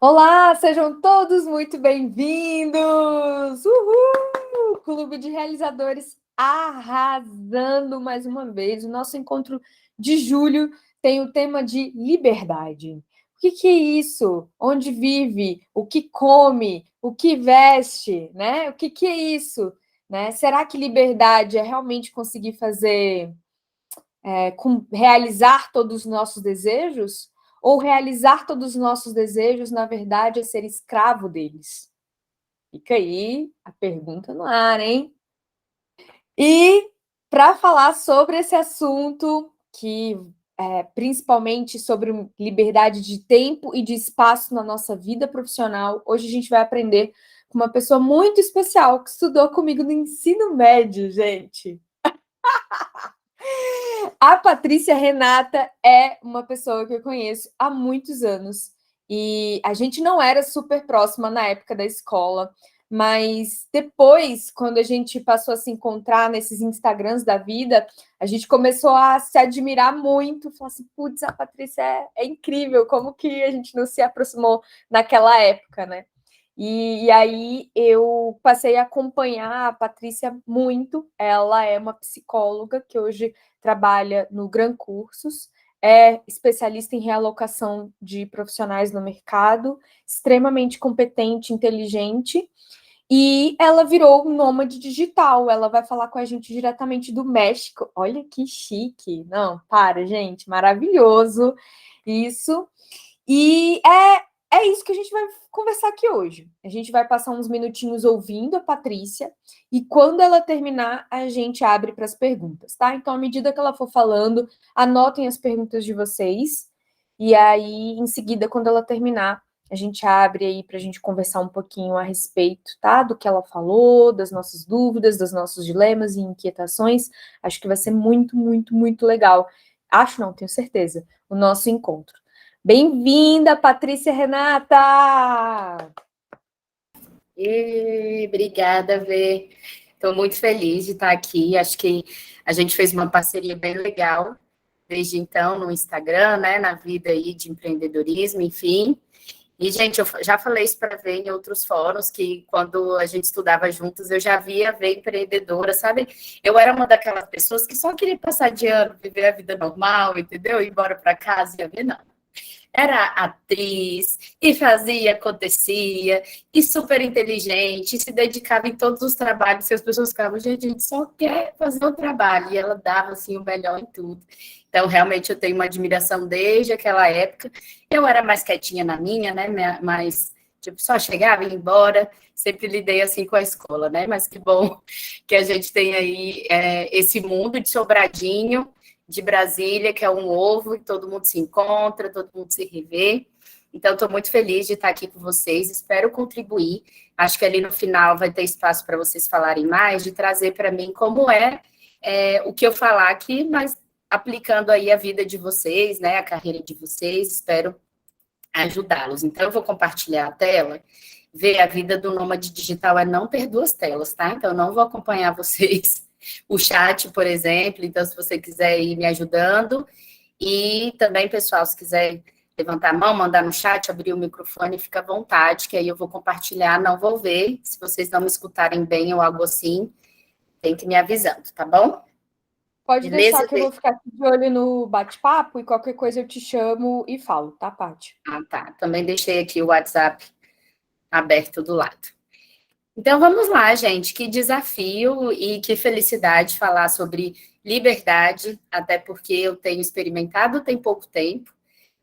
Olá, sejam todos muito bem-vindos! Uhul! Clube de Realizadores arrasando mais uma vez. O nosso encontro de julho tem o tema de liberdade. O que é isso? Onde vive? O que come? O que veste? Né? O que é isso? Né? Será que liberdade é realmente conseguir fazer realizar todos os nossos desejos? Ou realizar todos os nossos desejos, na verdade, é ser escravo deles? Fica aí a pergunta no ar, hein? E para falar sobre esse assunto, que principalmente sobre liberdade de tempo e de espaço na nossa vida profissional, hoje a gente vai aprender com uma pessoa muito especial que estudou comigo no ensino médio, gente. A Patrícia Renata é uma pessoa que eu conheço há muitos anos e a gente não era super próxima na época da escola, mas depois, quando a gente passou a se encontrar nesses Instagrams da vida, a gente começou a se admirar muito, falar assim, putz, a Patrícia é incrível, como que a gente não se aproximou naquela época, né? E aí eu passei a acompanhar a Patrícia muito. Ela é uma psicóloga que hoje trabalha no Gran Cursos, é especialista em realocação de profissionais no mercado, extremamente competente, inteligente, e ela virou um nômade digital. Ela vai falar com a gente diretamente do México. Olha que chique! Não, para, gente, maravilhoso isso. E é isso que a gente vai conversar aqui hoje. A gente vai passar uns minutinhos ouvindo a Patrícia e quando ela terminar, a gente abre para as perguntas, tá? Então, à medida que ela for falando, anotem as perguntas de vocês e aí, em seguida, quando ela terminar, a gente abre aí para a gente conversar um pouquinho a respeito, tá? Do que ela falou, das nossas dúvidas, dos nossos dilemas e inquietações. Acho que vai ser muito, muito, muito legal. Acho não, tenho certeza, o nosso encontro. Bem-vinda, Patrícia Renata! Obrigada, Vê. Estou muito feliz de estar aqui. Acho que a gente fez uma parceria bem legal desde então no Instagram, né, na vida aí de empreendedorismo, enfim. E, gente, eu já falei isso para ver em outros fóruns, que quando a gente estudava juntos, eu já via ver empreendedora, sabe? Eu era uma daquelas pessoas que só queria passar de ano, viver a vida normal, entendeu? Ir embora para casa e ia ver, não. Era atriz e fazia, acontecia, e super inteligente, e se dedicava em todos os trabalhos, e as pessoas ficavam, gente, a gente só quer fazer o trabalho, e ela dava, assim, o melhor em tudo. Então, realmente, eu tenho uma admiração desde aquela época. Eu era mais quietinha na minha, né, mas, tipo, só chegava e ia embora, sempre lidei, assim, com a escola, né, mas que bom que a gente tem aí esse mundo de Sobradinho, de Brasília, que é um ovo, e todo mundo se encontra, todo mundo se revê. Então, estou muito feliz de estar aqui com vocês, espero contribuir. Acho que ali no final vai ter espaço para vocês falarem mais, de trazer para mim como o que eu falar aqui, mas aplicando aí a vida de vocês, né, a carreira de vocês, espero ajudá-los. Então, eu vou compartilhar a tela. Ver a vida do nômade digital é não ter duas telas, tá? Então, eu não vou acompanhar vocês o chat, por exemplo. Então, se você quiser ir me ajudando. E também, pessoal, se quiser levantar a mão, mandar no chat, abrir o microfone, fica à vontade, que aí eu vou compartilhar, não vou ver. Se vocês não me escutarem bem ou algo assim, tem que ir me avisando, tá bom? Pode deixar Beleza? que eu vou ficar de olho no bate-papo e qualquer coisa eu te chamo e falo, tá, Paty? Ah, tá. Também deixei aqui o WhatsApp aberto do lado. Então vamos lá, gente. Que desafio e que felicidade falar sobre liberdade, até porque eu tenho experimentado tem pouco tempo,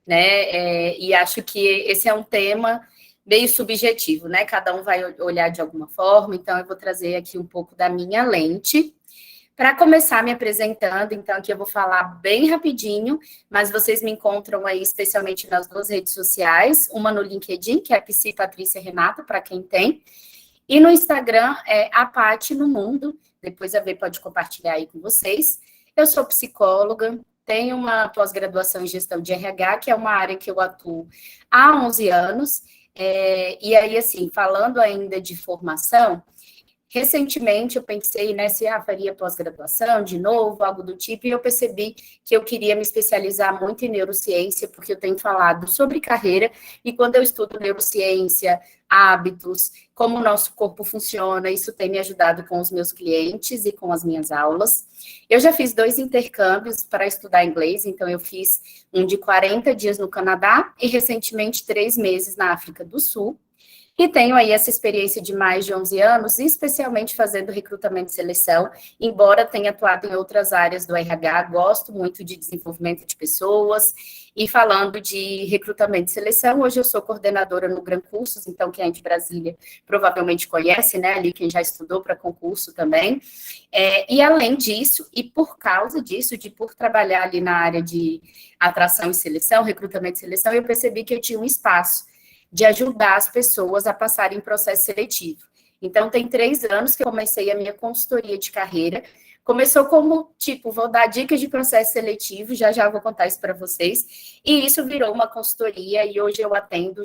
né? E acho que esse é um tema meio subjetivo, né? Cada um vai olhar de alguma forma, então eu vou trazer aqui um pouco da minha lente. Para começar me apresentando, então aqui eu vou falar bem rapidinho, mas vocês me encontram aí especialmente nas duas redes sociais, uma no LinkedIn, que é a Psi Patrícia Renata, para quem tem, e no Instagram é a Paty no Mundo, depois a V pode compartilhar aí com vocês. Eu sou psicóloga, tenho uma pós-graduação em gestão de RH, que é uma área que eu atuo há 11 anos, e aí, assim, falando ainda de formação, Recentemente, eu pensei, né, se faria pós-graduação de novo, algo do tipo, e eu percebi que eu queria me especializar muito em neurociência, porque eu tenho falado sobre carreira, e quando eu estudo neurociência, hábitos, como o nosso corpo funciona, isso tem me ajudado com os meus clientes e com as minhas aulas. Eu já fiz 2 intercâmbios para estudar inglês, então eu fiz um de 40 dias no Canadá e, recentemente, 3 meses na África do Sul. E tenho aí essa experiência de mais de 11 anos, especialmente fazendo recrutamento e seleção, embora tenha atuado em outras áreas do RH, gosto muito de desenvolvimento de pessoas, e falando de recrutamento e seleção, hoje eu sou coordenadora no Gran Cursos, então quem é de Brasília provavelmente conhece, né, ali quem já estudou para concurso também, e além disso, e por causa disso, por trabalhar ali na área de atração e seleção, recrutamento e seleção, eu percebi que eu tinha um espaço de ajudar as pessoas a passarem em processo seletivo. Então, tem 3 anos que eu comecei a minha consultoria de carreira. Começou como, vou dar dicas de processo seletivo, já vou contar isso para vocês, e isso virou uma consultoria, e hoje eu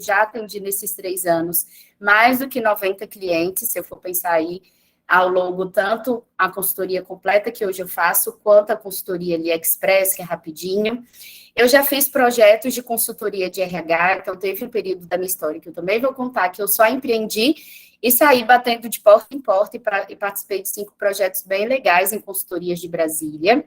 já atendi nesses 3 anos, mais do que 90 clientes, se eu for pensar aí, ao longo, tanto a consultoria completa, que hoje eu faço, quanto a consultoria ali express, que é rapidinho. Eu já fiz projetos de consultoria de RH, então teve um período da minha história que eu também vou contar, que eu só empreendi e saí batendo de porta em porta e participei de 5 projetos bem legais em consultorias de Brasília.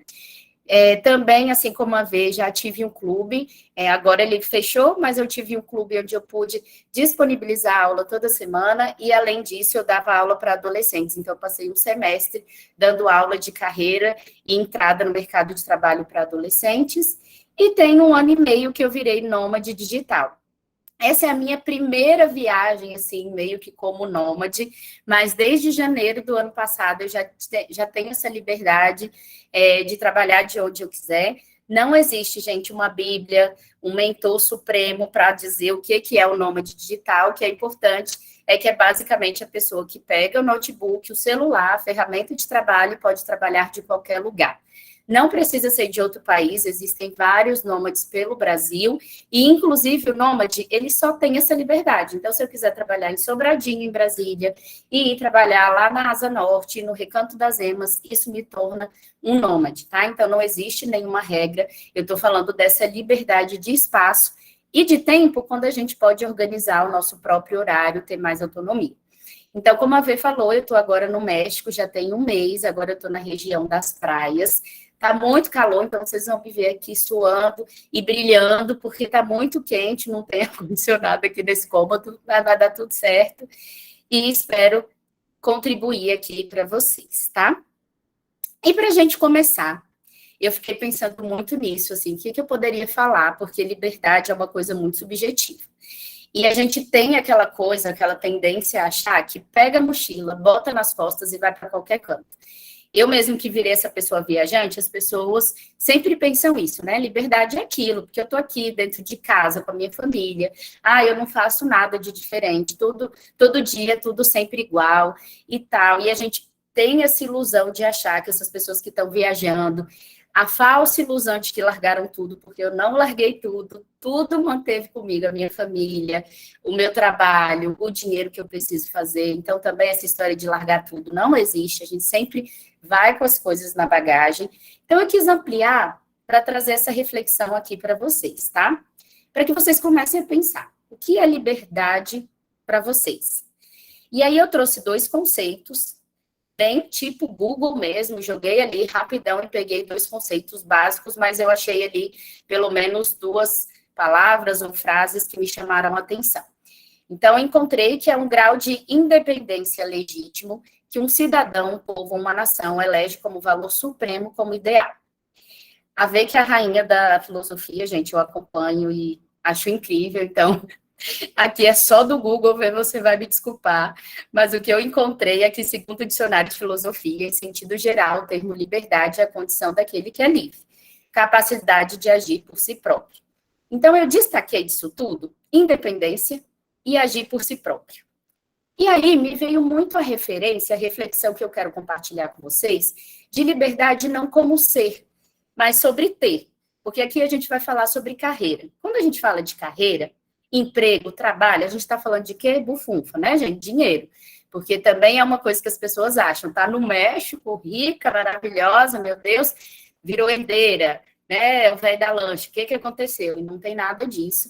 Também, assim como a V, já tive um clube, agora ele fechou, mas eu tive um clube onde eu pude disponibilizar aula toda semana, e além disso, eu dava aula para adolescentes, então eu passei um semestre dando aula de carreira e entrada no mercado de trabalho para adolescentes, e tem 1 ano e meio que eu virei nômade digital. Essa é a minha primeira viagem, assim, meio que como nômade, mas desde janeiro do ano passado eu já tenho essa liberdade de trabalhar de onde eu quiser. Não existe, gente, uma Bíblia, um mentor supremo para dizer o que é o nômade digital. O que é importante é que é basicamente a pessoa que pega o notebook, o celular, a ferramenta de trabalho e pode trabalhar de qualquer lugar. Não precisa ser de outro país, existem vários nômades pelo Brasil, e inclusive o nômade, ele só tem essa liberdade. Então, se eu quiser trabalhar em Sobradinho, em Brasília, e ir trabalhar lá na Asa Norte, no Recanto das Emas, isso me torna um nômade, tá? Então, não existe nenhuma regra, eu estou falando dessa liberdade de espaço e de tempo, quando a gente pode organizar o nosso próprio horário, ter mais autonomia. Então, como a Vê falou, eu estou agora no México, já tem 1 mês, agora eu estou na região das praias. Tá muito calor, então vocês vão me ver aqui suando e brilhando, porque tá muito quente, não tem ar-condicionado aqui nesse cômodo, mas vai dar tudo certo. E espero contribuir aqui para vocês, tá? E para a gente começar, eu fiquei pensando muito nisso, assim, o que eu poderia falar, porque liberdade é uma coisa muito subjetiva. E a gente tem aquela coisa, aquela tendência a achar que pega a mochila, bota nas costas e vai para qualquer canto. Eu mesmo que virei essa pessoa viajante, as pessoas sempre pensam isso, né? Liberdade é aquilo, porque eu estou aqui dentro de casa com a minha família. Eu não faço nada de diferente, todo dia, tudo sempre igual e tal. E a gente tem essa ilusão de achar que essas pessoas que estão viajando, a falsa ilusão de que largaram tudo, porque eu não larguei tudo manteve comigo, a minha família, o meu trabalho, o dinheiro que eu preciso fazer. Então, também essa história de largar tudo não existe, a gente sempre vai com as coisas na bagagem. Então, eu quis ampliar para trazer essa reflexão aqui para vocês, tá? Para que vocês comecem a pensar, o que é liberdade para vocês? E aí eu trouxe 2 conceitos, bem tipo Google mesmo, joguei ali rapidão e peguei 2 conceitos básicos, mas eu achei ali pelo menos 2 palavras ou frases que me chamaram a atenção. Então, eu encontrei que é um grau de independência legítimo que um cidadão, um povo, uma nação elege como valor supremo, como ideal. A ver que a rainha da filosofia, gente, eu acompanho e acho incrível, então aqui é só do Google, você vai me desculpar, mas o que eu encontrei é que, segundo o dicionário de filosofia, em sentido geral, o termo liberdade é a condição daquele que é livre, capacidade de agir por si próprio. Então, eu destaquei disso tudo, independência e agir por si próprio. E aí, me veio muito a referência, a reflexão que eu quero compartilhar com vocês, de liberdade não como ser, mas sobre ter. Porque aqui a gente vai falar sobre carreira. Quando a gente fala de carreira, emprego, trabalho, a gente está falando de quê? Bufunfa, né, gente? Dinheiro. Porque também é uma coisa que as pessoas acham, tá no México, rica, maravilhosa, meu Deus, virou herdeira, né? O velho da lanche. O que aconteceu? E não tem nada disso.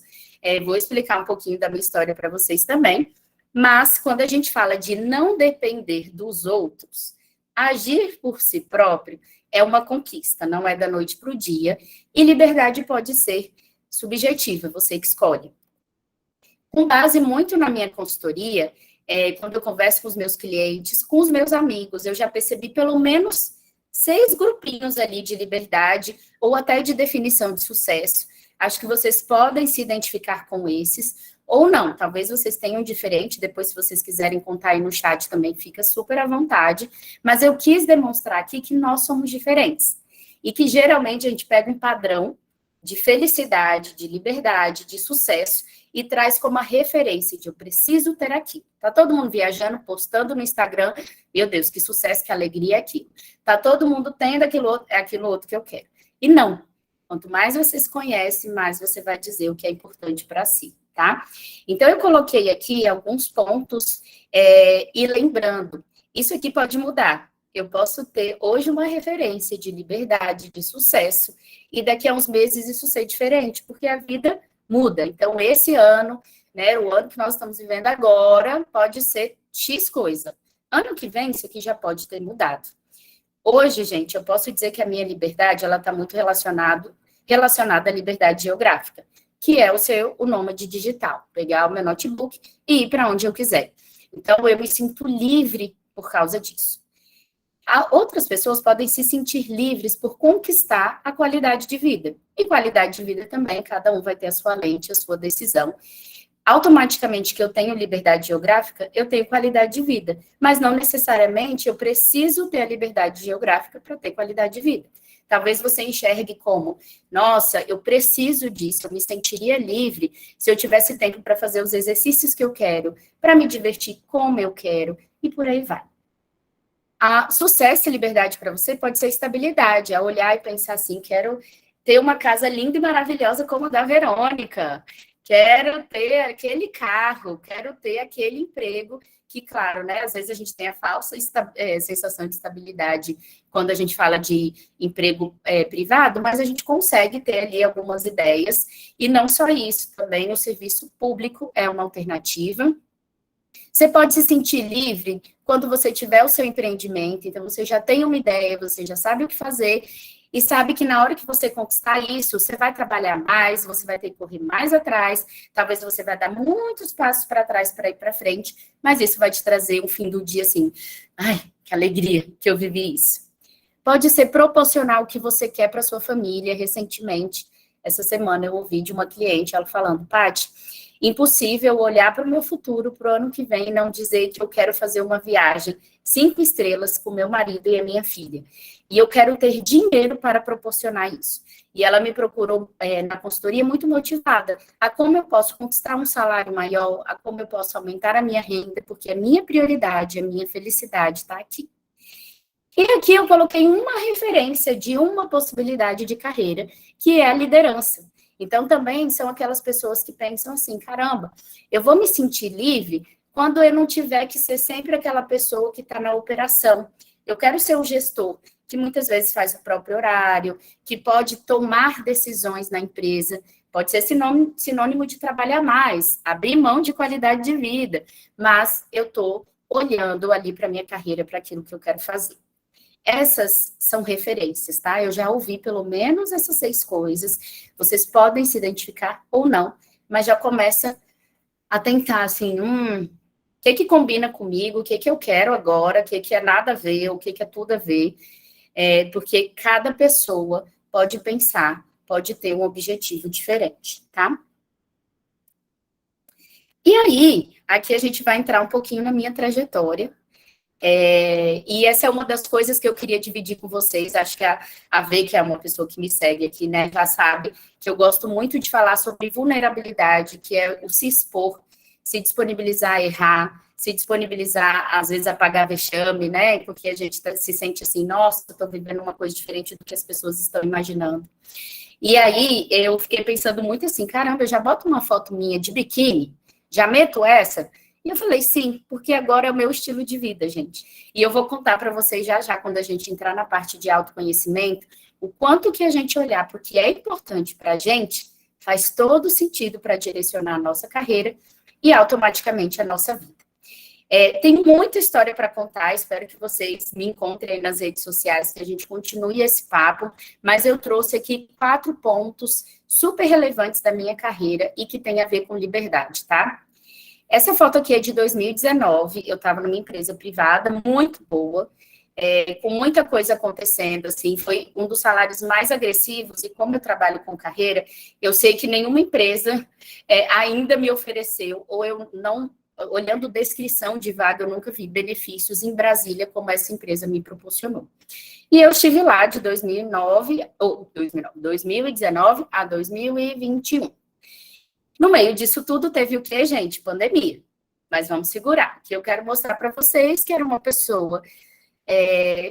Vou explicar um pouquinho da minha história para vocês também. Mas quando a gente fala de não depender dos outros, agir por si próprio é uma conquista, não é da noite para o dia. E liberdade pode ser subjetiva, você que escolhe. Com base muito na minha consultoria, quando eu converso com os meus clientes, com os meus amigos, eu já percebi pelo menos 6 grupinhos ali de liberdade ou até de definição de sucesso. Acho que vocês podem se identificar com esses, ou não, talvez vocês tenham diferente, depois se vocês quiserem contar aí no chat também fica super à vontade, mas eu quis demonstrar aqui que nós somos diferentes, e que geralmente a gente pega um padrão de felicidade, de liberdade, de sucesso, e traz como a referência de eu preciso ter aqui. Tá todo mundo viajando, postando no Instagram, meu Deus, que sucesso, que alegria é aquilo. Tá todo mundo tendo aquilo outro que eu quero. E não, quanto mais você se conhece, mais você vai dizer o que é importante para si, tá? Então, eu coloquei aqui alguns pontos, e lembrando, isso aqui pode mudar. Eu posso ter hoje uma referência de liberdade, de sucesso, e daqui a uns meses isso ser diferente, porque a vida muda. Então, esse ano, né, o ano que nós estamos vivendo agora, pode ser X coisa. Ano que vem, isso aqui já pode ter mudado. Hoje, gente, eu posso dizer que a minha liberdade, ela está muito relacionada à liberdade geográfica, que é o nômade digital, pegar o meu notebook e ir para onde eu quiser. Então, eu me sinto livre por causa disso. Outras pessoas podem se sentir livres por conquistar a qualidade de vida. E qualidade de vida também, cada um vai ter a sua lente, a sua decisão. Automaticamente que eu tenho liberdade geográfica, eu tenho qualidade de vida. Mas não necessariamente eu preciso ter a liberdade geográfica para ter qualidade de vida. Talvez você enxergue como, nossa, eu preciso disso, eu me sentiria livre se eu tivesse tempo para fazer os exercícios que eu quero, para me divertir como eu quero, e por aí vai. Sucesso e liberdade para você pode ser estabilidade, é olhar e pensar assim, quero ter uma casa linda e maravilhosa como a da Verônica, quero ter aquele carro, quero ter aquele emprego, que claro, né, às vezes a gente tem a falsa sensação de estabilidade quando a gente fala de emprego privado, mas a gente consegue ter ali algumas ideias, e não só isso, também o serviço público é uma alternativa. Você pode se sentir livre quando você tiver o seu empreendimento, então você já tem uma ideia, você já sabe o que fazer, e sabe que na hora que você conquistar isso, você vai trabalhar mais, você vai ter que correr mais atrás, talvez você vai dar muitos passos para trás para ir para frente, mas isso vai te trazer um fim do dia assim, ai, que alegria que eu vivi isso. Pode ser proporcional ao que você quer para sua família. Recentemente, essa semana eu ouvi de uma cliente, ela falando, Paty, impossível olhar para o meu futuro, para o ano que vem, e não dizer que eu quero fazer uma viagem 5 estrelas com meu marido e a minha filha. E eu quero ter dinheiro para proporcionar isso. E ela me procurou na consultoria muito motivada a como eu posso conquistar um salário maior, a como eu posso aumentar a minha renda, porque a minha prioridade, a minha felicidade está aqui. E aqui eu coloquei uma referência de uma possibilidade de carreira, que é a liderança. Então, também são aquelas pessoas que pensam assim, caramba, eu vou me sentir livre quando eu não tiver que ser sempre aquela pessoa que está na operação. Eu quero ser o gestor, que muitas vezes faz o próprio horário, que pode tomar decisões na empresa, pode ser sinônimo de trabalhar mais, abrir mão de qualidade de vida, mas eu estou olhando ali para a minha carreira, para aquilo que eu quero fazer. Essas são referências, tá? Eu já ouvi pelo menos essas 6 coisas. Vocês podem se identificar ou não, mas já começa a tentar, assim, o que combina comigo, o que eu quero agora, o que é nada a ver, o que é tudo a ver. Porque cada pessoa pode pensar, pode ter um objetivo diferente, tá? E aí, aqui a gente vai entrar um pouquinho na minha trajetória. E essa é uma das coisas que eu queria dividir com vocês. Acho que a V, que é uma pessoa que me segue aqui, né, já sabe que eu gosto muito de falar sobre vulnerabilidade, que é o se expor, se disponibilizar a errar, se disponibilizar, às vezes, a pagar vexame, né, porque a gente se sente assim, nossa, estou vivendo uma coisa diferente do que as pessoas estão imaginando. E aí, eu fiquei pensando muito assim, caramba, eu já boto uma foto minha de biquíni, já meto essa, E eu falei, sim, porque agora é o meu estilo de vida, gente. E eu vou contar para vocês já já, quando a gente entrar na parte de autoconhecimento, o quanto que a gente olhar para o que é importante para a gente faz todo sentido para direcionar a nossa carreira e automaticamente a nossa vida. Tem muita história para contar, espero que vocês me encontrem aí nas redes sociais, que a gente continue esse papo, mas eu trouxe aqui 4 pontos super relevantes da minha carreira e que tem a ver com liberdade, tá? Essa foto aqui é de 2019, eu estava numa empresa privada muito boa, com muita coisa acontecendo, assim, foi um dos salários mais agressivos, e como eu trabalho com carreira, eu sei que nenhuma empresa ainda me ofereceu, ou eu não, olhando descrição de vaga, eu nunca vi benefícios em Brasília como essa empresa me proporcionou. E eu estive lá de 2019 a 2021. No meio disso tudo, teve o quê, gente? Pandemia. Mas vamos segurar, que eu quero mostrar para vocês que era uma pessoa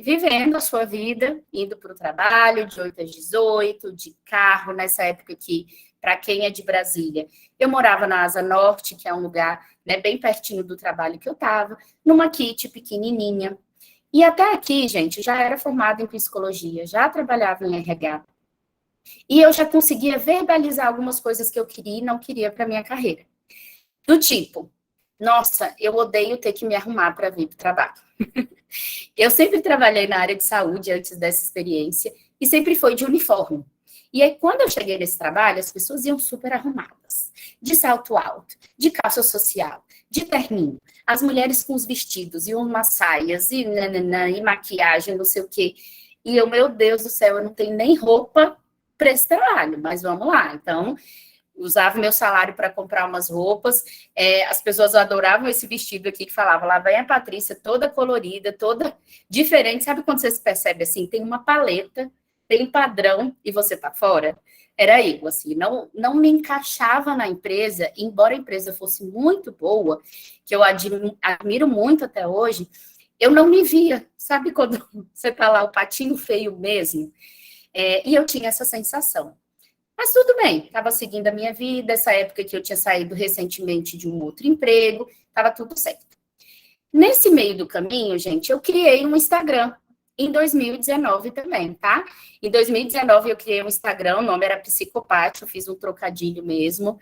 vivendo a sua vida, indo para o trabalho, de 8 às 18, de carro, nessa época que, para quem é de Brasília, eu morava na Asa Norte, que é um lugar, né, bem pertinho do trabalho que eu estava, numa kit pequenininha. E até aqui, gente, já era formada em psicologia, já trabalhava em RH. E eu já conseguia verbalizar algumas coisas que eu queria e não queria para minha carreira. Do tipo, nossa, eu odeio ter que me arrumar para vir para o trabalho. Eu sempre trabalhei na área de saúde antes dessa experiência e sempre foi de uniforme. E aí, quando eu cheguei nesse trabalho, as pessoas iam super arrumadas, de salto alto, de calça social, de terninho. As mulheres com os vestidos e umas saias e nananã, e maquiagem, não sei o quê. E eu, meu Deus do céu, eu não tenho nem roupa para esse trabalho, mas vamos lá. Então, usava meu salário para comprar umas roupas, as pessoas adoravam esse vestido aqui que falava, lá vem a Patrícia, toda colorida, toda diferente. Sabe quando você se percebe assim, tem uma paleta, tem um padrão e você tá fora? Era eu, assim, não me encaixava na empresa, embora a empresa fosse muito boa, que eu admiro muito até hoje, eu não me via. Sabe quando você tá lá, o patinho feio mesmo? E eu tinha essa sensação. Mas tudo bem, estava seguindo a minha vida, essa época que eu tinha saído recentemente de um outro emprego, estava tudo certo. Nesse meio do caminho, gente, eu criei um Instagram, em 2019 também, tá? Em 2019 eu criei um Instagram, o nome era Psicopate, eu fiz um trocadilho mesmo.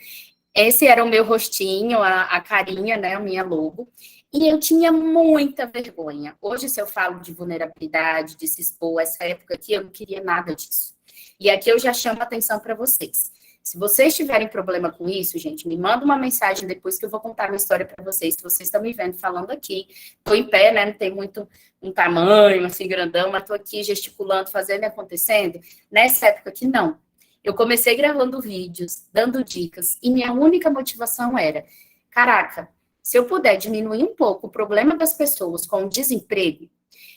Esse era o meu rostinho, a carinha, né, a minha logo. E eu tinha muita vergonha. Hoje, se eu falo de vulnerabilidade, de se expor, essa época aqui, eu não queria nada disso. E aqui eu já chamo a atenção para vocês. Se vocês tiverem problema com isso, gente, me manda uma mensagem depois que eu vou contar uma história para vocês. Se vocês estão me vendo falando aqui, estou em pé, né? Não tem muito um tamanho assim grandão, mas estou aqui gesticulando, fazendo e acontecendo. Nessa época aqui, não. Eu comecei gravando vídeos, dando dicas, e minha única motivação era, caraca, se eu puder diminuir um pouco o problema das pessoas com o desemprego,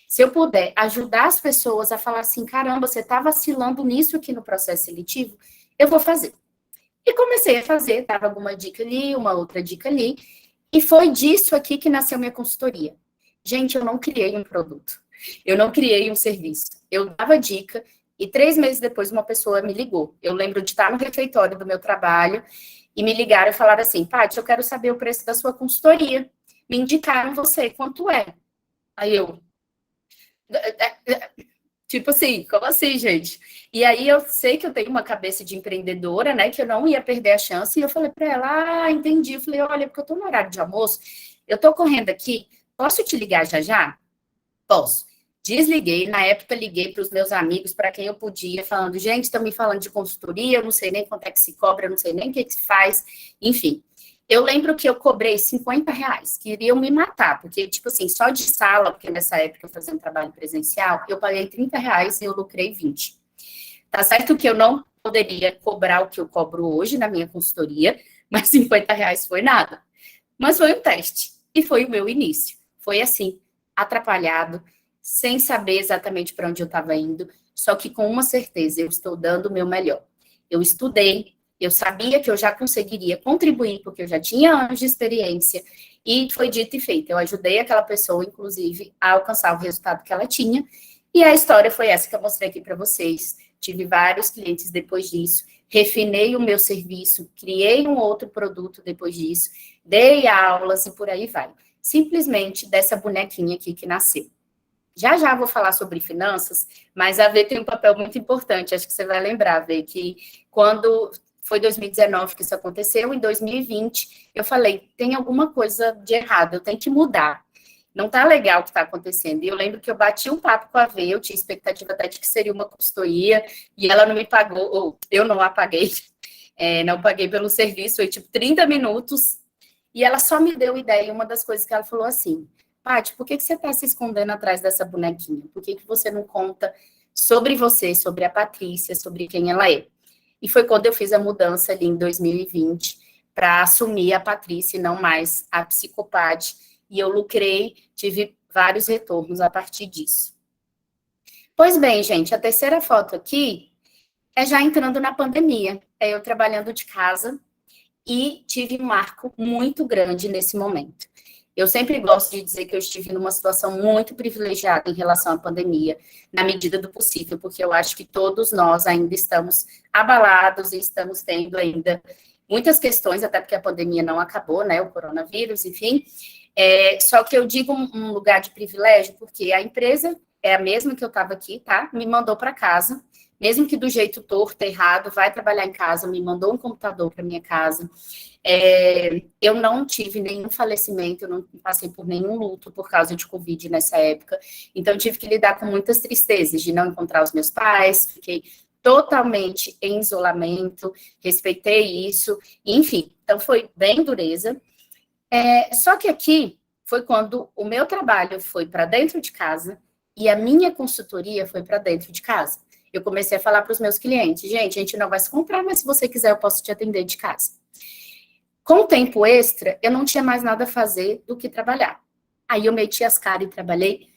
se eu puder ajudar as pessoas a falar assim, caramba, você está vacilando nisso aqui no processo seletivo, eu vou fazer. E comecei a fazer, dava alguma dica ali, uma outra dica ali, e foi disso aqui que nasceu minha consultoria. Gente, eu não criei um produto, eu não criei um serviço, eu dava dica, e 3 meses depois uma pessoa me ligou. Eu lembro de estar no refeitório do meu trabalho, e me ligaram e falaram assim, Paty, eu quero saber o preço da sua consultoria. Me indicaram você, quanto é? Aí eu... Tipo assim, como assim, gente? E aí eu sei que eu tenho uma cabeça de empreendedora, né, que eu não ia perder a chance, e eu falei para ela, entendi. Eu falei, olha, porque eu tô no horário de almoço, eu tô correndo aqui, posso te ligar já já? Posso. Desliguei, na época liguei para os meus amigos, para quem eu podia, falando, gente, estão me falando de consultoria, eu não sei nem quanto é que se cobra, eu não sei nem o que se faz, enfim. Eu lembro que eu cobrei R$ 50, queriam me matar, porque, tipo assim, só de sala, porque nessa época eu fazia um trabalho presencial, eu paguei R$ 30 e eu lucrei 20. Tá certo que eu não poderia cobrar o que eu cobro hoje na minha consultoria, mas R$ 50 foi nada. Mas foi um teste, e foi o meu início. Foi assim, atrapalhado, sem saber exatamente para onde eu estava indo, só que com uma certeza, eu estou dando o meu melhor. Eu estudei, eu sabia que eu já conseguiria contribuir, porque eu já tinha anos de experiência, e foi dito e feito. Eu ajudei aquela pessoa, inclusive, a alcançar o resultado que ela tinha, e a história foi essa que eu mostrei aqui para vocês. Tive vários clientes depois disso, refinei o meu serviço, criei um outro produto depois disso, dei aulas e por aí vai. Simplesmente dessa bonequinha aqui que nasceu. Já já vou falar sobre finanças, mas a V tem um papel muito importante, acho que você vai lembrar, V, que quando foi 2019 que isso aconteceu, em 2020 eu falei, tem alguma coisa de errado, eu tenho que mudar. Não tá legal o que está acontecendo. E eu lembro que eu bati um papo com a V, eu tinha expectativa até de que seria uma consultoria, e ela não me pagou, ou eu não a paguei, não paguei pelo serviço, foi tipo 30 minutos, e ela só me deu ideia, uma das coisas que ela falou assim, Paty, por que você está se escondendo atrás dessa bonequinha? Por que você não conta sobre você, sobre a Patrícia, sobre quem ela é? E foi quando eu fiz a mudança ali em 2020, para assumir a Patrícia e não mais a psicopate, e eu lucrei, tive vários retornos a partir disso. Pois bem, gente, a terceira foto aqui é já entrando na pandemia, é eu trabalhando de casa e tive um marco muito grande nesse momento. Eu sempre gosto de dizer que eu estive numa situação muito privilegiada em relação à pandemia, na medida do possível, porque eu acho que todos nós ainda estamos abalados e estamos tendo ainda muitas questões, até porque a pandemia não acabou, né, o coronavírus, enfim. Só que eu digo um lugar de privilégio, porque a empresa é a mesma que eu estava aqui, tá? Me mandou para casa, mesmo que do jeito torto, errado, vai trabalhar em casa, me mandou um computador para minha casa. Eu não tive nenhum falecimento, eu não passei por nenhum luto por causa de Covid nessa época, então tive que lidar com muitas tristezas de não encontrar os meus pais, fiquei totalmente em isolamento, respeitei isso, enfim, então foi bem dureza. Só que aqui foi quando o meu trabalho foi para dentro de casa e a minha consultoria foi para dentro de casa. Eu comecei a falar para os meus clientes, gente, a gente não vai se comprar, mas se você quiser eu posso te atender de casa. Com o tempo extra, eu não tinha mais nada a fazer do que trabalhar. Aí eu meti as caras e trabalhei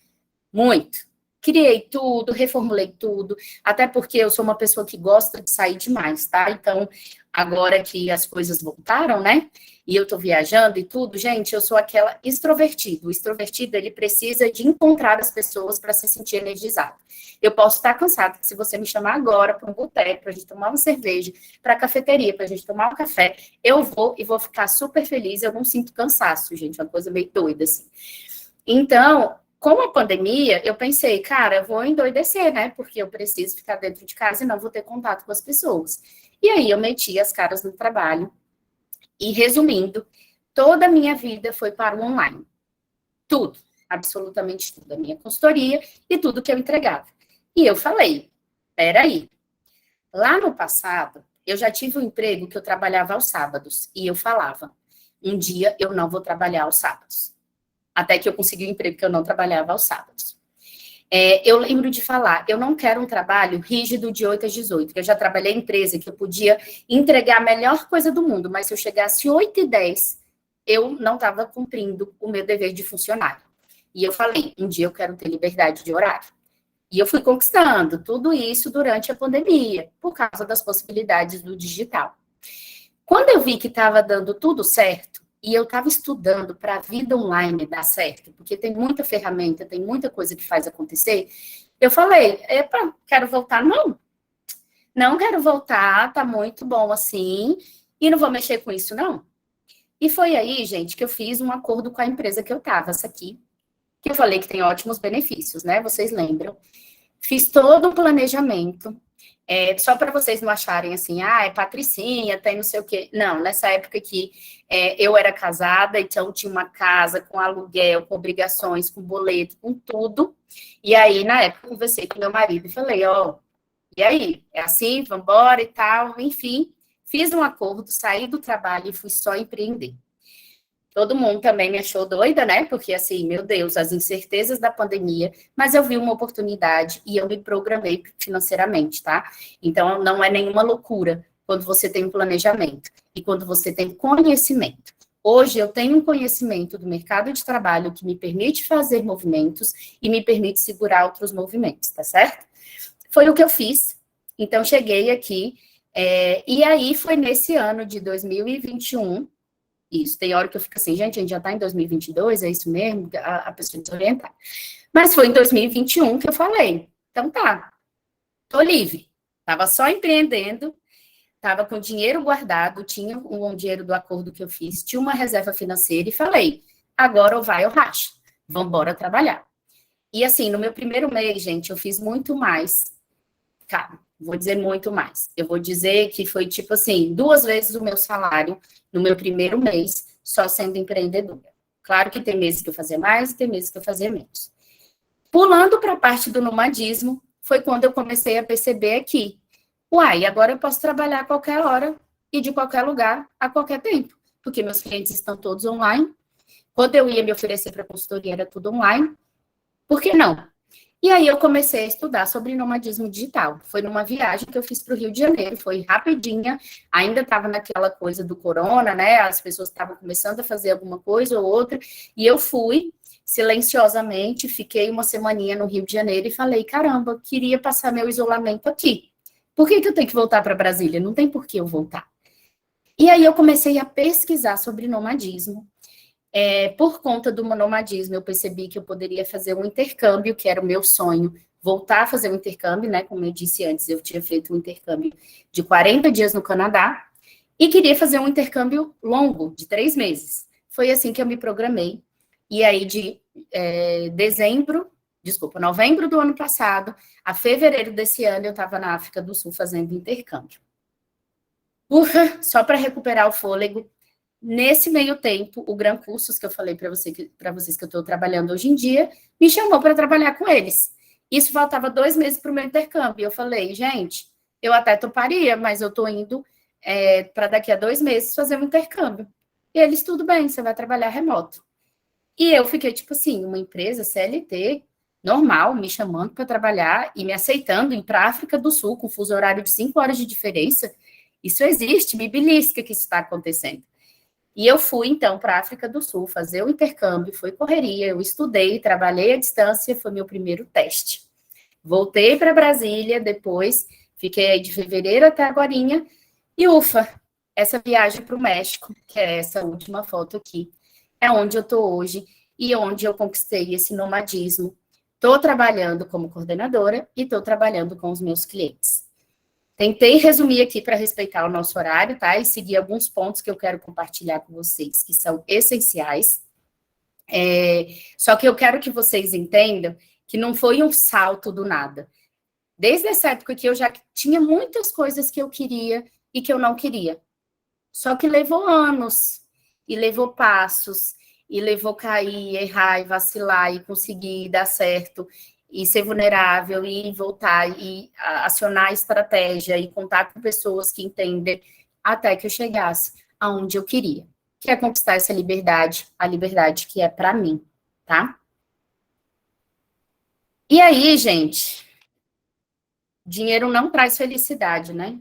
muito. Criei tudo, reformulei tudo, até porque eu sou uma pessoa que gosta de sair demais, tá? Então, agora que as coisas voltaram, né? E eu tô viajando e tudo, gente, eu sou aquela extrovertida. O extrovertido, ele precisa de encontrar as pessoas para se sentir energizado. Eu posso estar cansada, que se você me chamar agora para um boteco, para a gente tomar uma cerveja, para a cafeteria, para a gente tomar um café, eu vou e vou ficar super feliz, eu não sinto cansaço, gente, uma coisa meio doida, assim. Então, com a pandemia, eu pensei, cara, eu vou endoidecer, né? Porque eu preciso ficar dentro de casa e não vou ter contato com as pessoas. E aí eu meti as caras no trabalho. E resumindo, toda a minha vida foi para o online. Tudo, absolutamente tudo. A minha consultoria e tudo que eu entregava. E eu falei, peraí, lá no passado, eu já tive um emprego que eu trabalhava aos sábados. E eu falava, um dia eu não vou trabalhar aos sábados. Até que eu consegui um emprego que eu não trabalhava aos sábados. Eu lembro de falar, eu não quero um trabalho rígido de 8 às 18, que eu já trabalhei em empresa que eu podia entregar a melhor coisa do mundo, mas se eu chegasse 8 e 10, eu não estava cumprindo o meu dever de funcionário. E eu falei, um dia eu quero ter liberdade de horário. E eu fui conquistando tudo isso durante a pandemia, por causa das possibilidades do digital. Quando eu vi que estava dando tudo certo, e eu estava estudando para a vida online dar certo, porque tem muita ferramenta, tem muita coisa que faz acontecer, eu falei, epa, quero voltar? Não quero voltar, tá muito bom assim, e não vou mexer com isso, não. E foi aí, gente, que eu fiz um acordo com a empresa que eu estava, essa aqui, que eu falei que tem ótimos benefícios, né? Vocês lembram? Fiz todo um planejamento, só para vocês não acharem assim, é patricinha, tem não sei o quê. Não, nessa época aqui, eu era casada, então tinha uma casa com aluguel, com obrigações, com boleto, com tudo. E aí, na época, eu conversei com meu marido e falei, e aí? É assim, vamos embora e tal, enfim. Fiz um acordo, saí do trabalho e fui só empreender. Todo mundo também me achou doida, né? Porque, assim, meu Deus, as incertezas da pandemia, mas eu vi uma oportunidade e eu me programei financeiramente, tá? Então, não é nenhuma loucura quando você tem um planejamento e quando você tem conhecimento. Hoje, eu tenho um conhecimento do mercado de trabalho que me permite fazer movimentos e me permite segurar outros movimentos, tá certo? Foi o que eu fiz. Então, cheguei aqui, e aí foi nesse ano de 2021. Isso, tem hora que eu fico assim, gente, a gente já está em 2022, é isso mesmo? A pessoa desorientar. Mas foi em 2021 que eu falei, então tá, tô livre. Estava só empreendendo, estava com dinheiro guardado, tinha um dinheiro do acordo que eu fiz, tinha uma reserva financeira e falei, agora ou vai ou racha, vamos embora trabalhar. E assim, no meu primeiro mês, gente, eu fiz muito mais. Cara, vou dizer muito mais. Eu vou dizer que foi tipo assim, 2 vezes o meu salário no meu primeiro mês, só sendo empreendedora. Claro que tem meses que eu fazia mais e tem meses que eu fazia menos. Pulando para a parte do nomadismo, foi quando eu comecei a perceber aqui. Uai, agora eu posso trabalhar a qualquer hora e de qualquer lugar, a qualquer tempo, porque meus clientes estão todos online. Quando eu ia me oferecer para consultoria, era tudo online. Por que não? E aí eu comecei a estudar sobre nomadismo digital. Foi numa viagem que eu fiz para o Rio de Janeiro, foi rapidinha, ainda estava naquela coisa do corona, né? As pessoas estavam começando a fazer alguma coisa ou outra, e eu fui silenciosamente, fiquei uma semaninha no Rio de Janeiro e falei, caramba, queria passar meu isolamento aqui. Por que eu tenho que voltar para Brasília? Não tem por que eu voltar. E aí eu comecei a pesquisar sobre nomadismo. Por conta do nomadismo, eu percebi que eu poderia fazer um intercâmbio, que era o meu sonho, voltar a fazer um intercâmbio, né? Como eu disse antes, eu tinha feito um intercâmbio de 40 dias no Canadá e queria fazer um intercâmbio longo, de 3 meses. Foi assim que eu me programei. E aí, de novembro do ano passado a fevereiro desse ano, eu estava na África do Sul fazendo intercâmbio. Só para recuperar o fôlego. Nesse meio tempo, o Gran Cursos, que eu falei para vocês que eu estou trabalhando hoje em dia, me chamou para trabalhar com eles. Isso faltava 2 meses para o meu intercâmbio. Eu falei, gente, eu até toparia, mas eu estou indo para daqui a 2 meses fazer um intercâmbio. E eles, tudo bem, você vai trabalhar remoto. E eu fiquei, tipo assim, uma empresa CLT, normal, me chamando para trabalhar e me aceitando ir para a África do Sul, com fuso horário de 5 horas de diferença. Isso existe, me belisca que isso está acontecendo. E eu fui, então, para a África do Sul fazer o intercâmbio, foi correria, eu estudei, trabalhei à distância, foi meu primeiro teste. Voltei para Brasília depois, fiquei aí de fevereiro até agorinha, e ufa, essa viagem para o México, que é essa última foto aqui, é onde eu estou hoje e onde eu conquistei esse nomadismo. Estou trabalhando como coordenadora e estou trabalhando com os meus clientes. Tentei resumir aqui para respeitar o nosso horário, tá? E seguir alguns pontos que eu quero compartilhar com vocês, que são essenciais. Só que eu quero que vocês entendam que não foi um salto do nada. Desde essa época que eu já tinha muitas coisas que eu queria e que eu não queria. Só que levou anos, e levou passos, e levou cair, errar, e vacilar, e conseguir dar certo, e ser vulnerável, e voltar, e acionar a estratégia, e contar com pessoas que entendem, até que eu chegasse aonde eu queria, que é conquistar essa liberdade, a liberdade que é para mim, tá? E aí, gente, dinheiro não traz felicidade, né?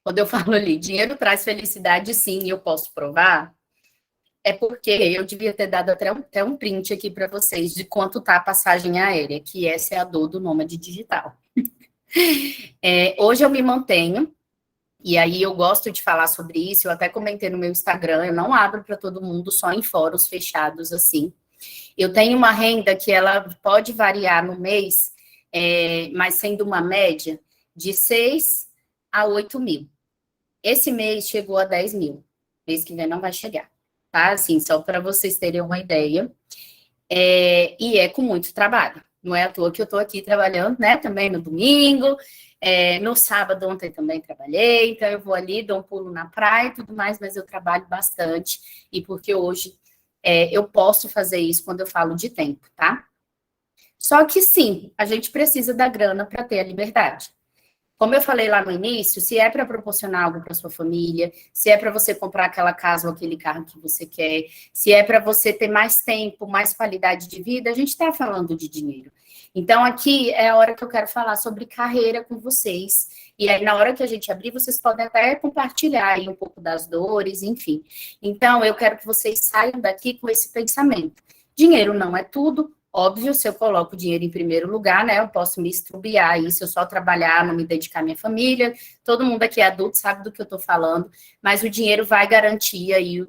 Quando eu falo ali, dinheiro traz felicidade, sim, eu posso provar, é porque eu devia ter dado até um print aqui para vocês de quanto tá a passagem aérea, que essa é a dor do nômade digital. Hoje eu me mantenho, e aí eu gosto de falar sobre isso, eu até comentei no meu Instagram, eu não abro para todo mundo, só em fóruns fechados assim. Eu tenho uma renda que ela pode variar no mês, mas sendo uma média de 6 a 8 mil. Esse mês chegou a 10 mil, mês que vem não vai chegar. Tá? Assim, só para vocês terem uma ideia. E é com muito trabalho. Não é à toa que eu estou aqui trabalhando, né? Também no domingo. No sábado, ontem também trabalhei. Então, eu vou ali, dou um pulo na praia e tudo mais, mas eu trabalho bastante. E porque hoje eu posso fazer isso quando eu falo de tempo, tá? Só que sim, a gente precisa da grana para ter a liberdade. Como eu falei lá no início, se é para proporcionar algo para sua família, se é para você comprar aquela casa ou aquele carro que você quer, se é para você ter mais tempo, mais qualidade de vida, a gente está falando de dinheiro. Então, aqui é a hora que eu quero falar sobre carreira com vocês. E aí, na hora que a gente abrir, vocês podem até compartilhar aí um pouco das dores, enfim. Então, eu quero que vocês saiam daqui com esse pensamento. Dinheiro não é tudo. Óbvio, se eu coloco o dinheiro em primeiro lugar, né, eu posso me estrubiar aí, se eu só trabalhar, não me dedicar à minha família, todo mundo aqui é adulto, sabe do que eu estou falando, mas o dinheiro vai garantir aí,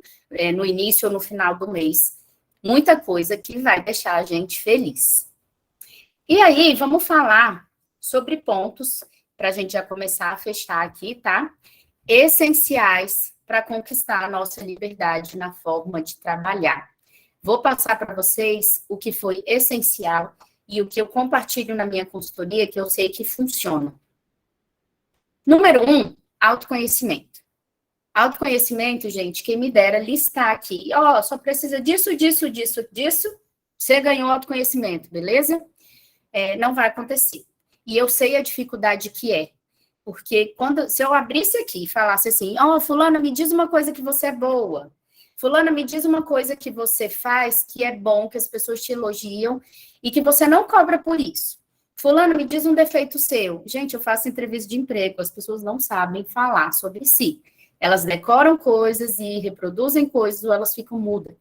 no início ou no final do mês, muita coisa que vai deixar a gente feliz. E aí, vamos falar sobre pontos para a gente já começar a fechar aqui, tá? Essenciais para conquistar a nossa liberdade na forma de trabalhar. Vou passar para vocês o que foi essencial e o que eu compartilho na minha consultoria, que eu sei que funciona. Número 1, autoconhecimento. Autoconhecimento, gente, quem me dera listar aqui. Ó, só precisa disso, disso, disso, disso. Você ganhou autoconhecimento, beleza? Não vai acontecer. E eu sei a dificuldade que é. Porque se eu abrisse aqui e falasse assim, ó, fulana, me diz uma coisa que você é boa. Fulana, me diz uma coisa que você faz que é bom, que as pessoas te elogiam e que você não cobra por isso. Fulana, me diz um defeito seu. Gente, eu faço entrevista de emprego, as pessoas não sabem falar sobre si. Elas decoram coisas e reproduzem coisas ou elas ficam mudas.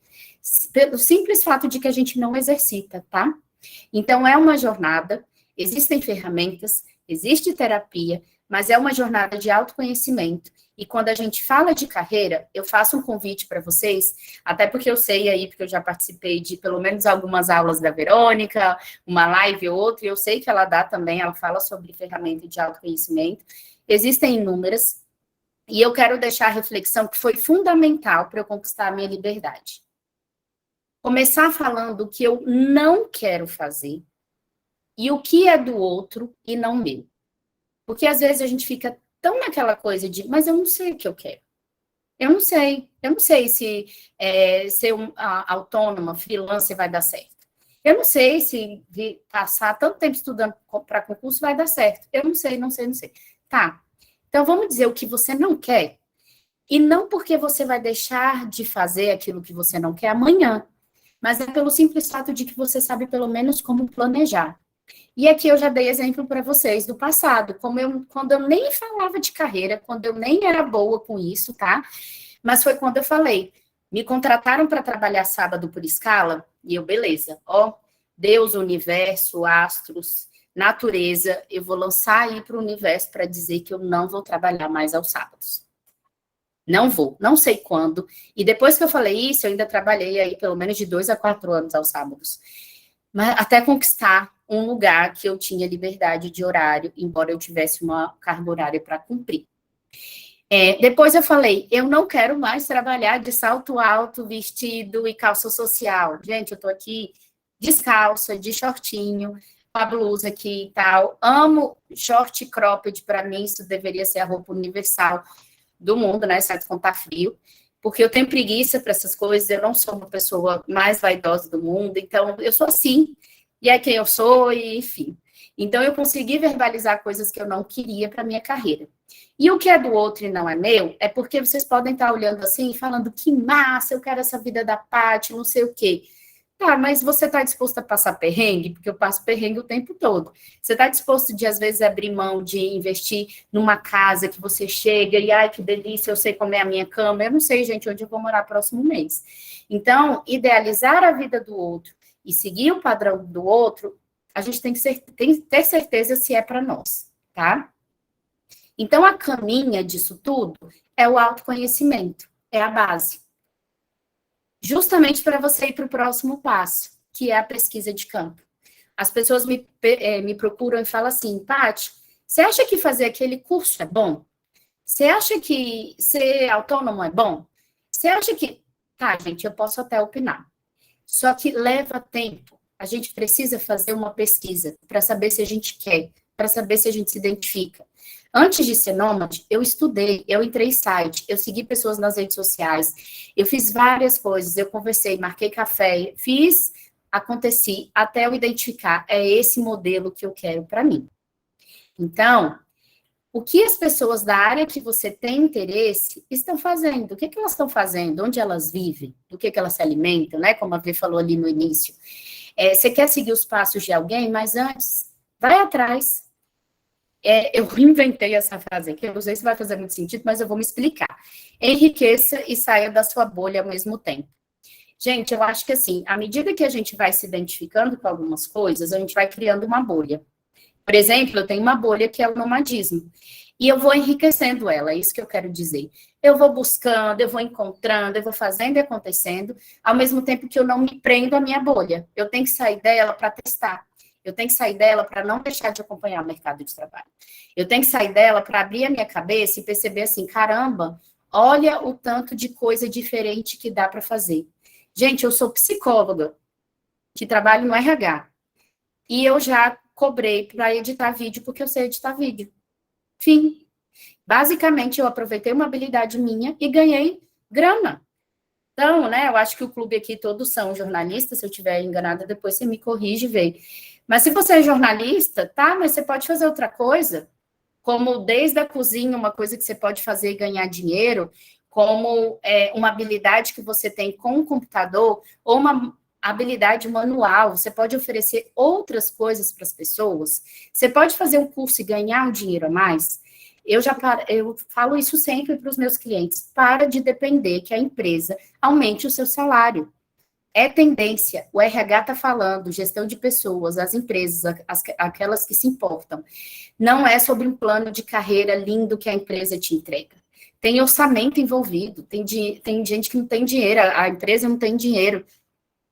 Pelo simples fato de que a gente não exercita, tá? Então, é uma jornada, existem ferramentas, existe terapia, mas é uma jornada de autoconhecimento. E quando a gente fala de carreira, eu faço um convite para vocês, até porque eu sei aí, porque eu já participei de pelo menos algumas aulas da Verônica, uma live ou outra, e eu sei que ela dá também, ela fala sobre ferramenta de autoconhecimento. Existem inúmeras, e eu quero deixar a reflexão que foi fundamental para eu conquistar a minha liberdade. Começar falando o que eu não quero fazer e o que é do outro e não meu. Porque às vezes a gente fica tão naquela coisa de, mas eu não sei o que eu quero. Eu não sei se ser autônoma, freelancer vai dar certo. Eu não sei se passar tanto tempo estudando para concurso vai dar certo. Eu não sei. Tá, então vamos dizer o que você não quer, e não porque você vai deixar de fazer aquilo que você não quer amanhã, mas é pelo simples fato de que você sabe pelo menos como planejar. E aqui eu já dei exemplo para vocês do passado, quando eu nem falava de carreira, quando eu nem era boa com isso, tá? Mas foi quando eu falei, me contrataram para trabalhar sábado por escala, e eu, beleza, ó, Deus, universo, astros, natureza, eu vou lançar aí para o universo para dizer que eu não vou trabalhar mais aos sábados. Não vou, não sei quando. E depois que eu falei isso, eu ainda trabalhei aí pelo menos de 2 a 4 anos aos sábados. Mas até conquistar um lugar que eu tinha liberdade de horário, embora eu tivesse uma carga horária para cumprir. Depois eu falei, eu não quero mais trabalhar de salto alto, vestido e calça social. Gente, eu tô aqui descalça, de shortinho, com a blusa aqui e tal. Amo short cropped, para mim isso deveria ser a roupa universal do mundo, né, certo, quando tá frio, porque eu tenho preguiça para essas coisas, eu não sou uma pessoa mais vaidosa do mundo, então eu sou assim, e é quem eu sou, e enfim. Então eu consegui verbalizar coisas que eu não queria para minha carreira. E o que é do outro e não é meu, é porque vocês podem estar olhando assim e falando que massa, eu quero essa vida da Paty, não sei o quê. Tá, mas você está disposto a passar perrengue? Porque eu passo perrengue o tempo todo. Você está disposto de, às vezes, abrir mão de investir numa casa que você chega e, ai, que delícia, eu sei como é a minha cama. Eu não sei, gente, onde eu vou morar próximo mês. Então, idealizar a vida do outro e seguir o padrão do outro, a gente tem que ter certeza se é para nós, tá? Então, a caminha disso tudo é o autoconhecimento, é a base. Justamente para você ir para o próximo passo, que é a pesquisa de campo. As pessoas me procuram e falam assim, Paty, você acha que fazer aquele curso é bom? Você acha que ser autônomo é bom? Você acha que... Tá, gente, eu posso até opinar. Só que leva tempo. A gente precisa fazer uma pesquisa para saber se a gente quer, para saber se a gente se identifica. Antes de ser nômade, eu estudei, eu entrei em site, eu segui pessoas nas redes sociais, eu fiz várias coisas, eu conversei, marquei café, aconteci, até eu identificar, é esse modelo que eu quero para mim. Então, o que as pessoas da área que você tem interesse estão fazendo? O que elas estão fazendo? Onde elas vivem? Do que elas se alimentam, né? Como a Vê falou ali no início. Você quer seguir os passos de alguém, mas antes, vai atrás. Eu inventei essa frase aqui, eu não sei se vai fazer muito sentido, mas eu vou me explicar. Enriqueça e saia da sua bolha ao mesmo tempo. Gente, eu acho que assim, à medida que a gente vai se identificando com algumas coisas, a gente vai criando uma bolha. Por exemplo, eu tenho uma bolha que é o nomadismo. E eu vou enriquecendo ela, é isso que eu quero dizer. Eu vou buscando, eu vou encontrando, eu vou fazendo e acontecendo, ao mesmo tempo que eu não me prendo à minha bolha. Eu tenho que sair dela para testar. Eu tenho que sair dela para não deixar de acompanhar o mercado de trabalho. Eu tenho que sair dela para abrir a minha cabeça e perceber assim, caramba, olha o tanto de coisa diferente que dá para fazer. Gente, eu sou psicóloga, que trabalho no RH. E eu já cobrei para editar vídeo, porque eu sei editar vídeo. Fim. Basicamente, eu aproveitei uma habilidade minha e ganhei grana. Então, né, eu acho que o clube aqui todos são jornalistas, se eu estiver enganada, depois você me corrige e vê. Mas se você é jornalista, tá, mas você pode fazer outra coisa, como desde a cozinha, uma coisa que você pode fazer e ganhar dinheiro, como uma habilidade que você tem com o computador, ou uma habilidade manual, você pode oferecer outras coisas para as pessoas, você pode fazer um curso e ganhar um dinheiro a mais. Eu falo isso sempre para os meus clientes, para de depender que a empresa aumente o seu salário. É tendência, o RH está falando, gestão de pessoas, as empresas, aquelas que se importam. Não é sobre um plano de carreira lindo que a empresa te entrega. Tem orçamento envolvido, tem gente que não tem dinheiro, a empresa não tem dinheiro.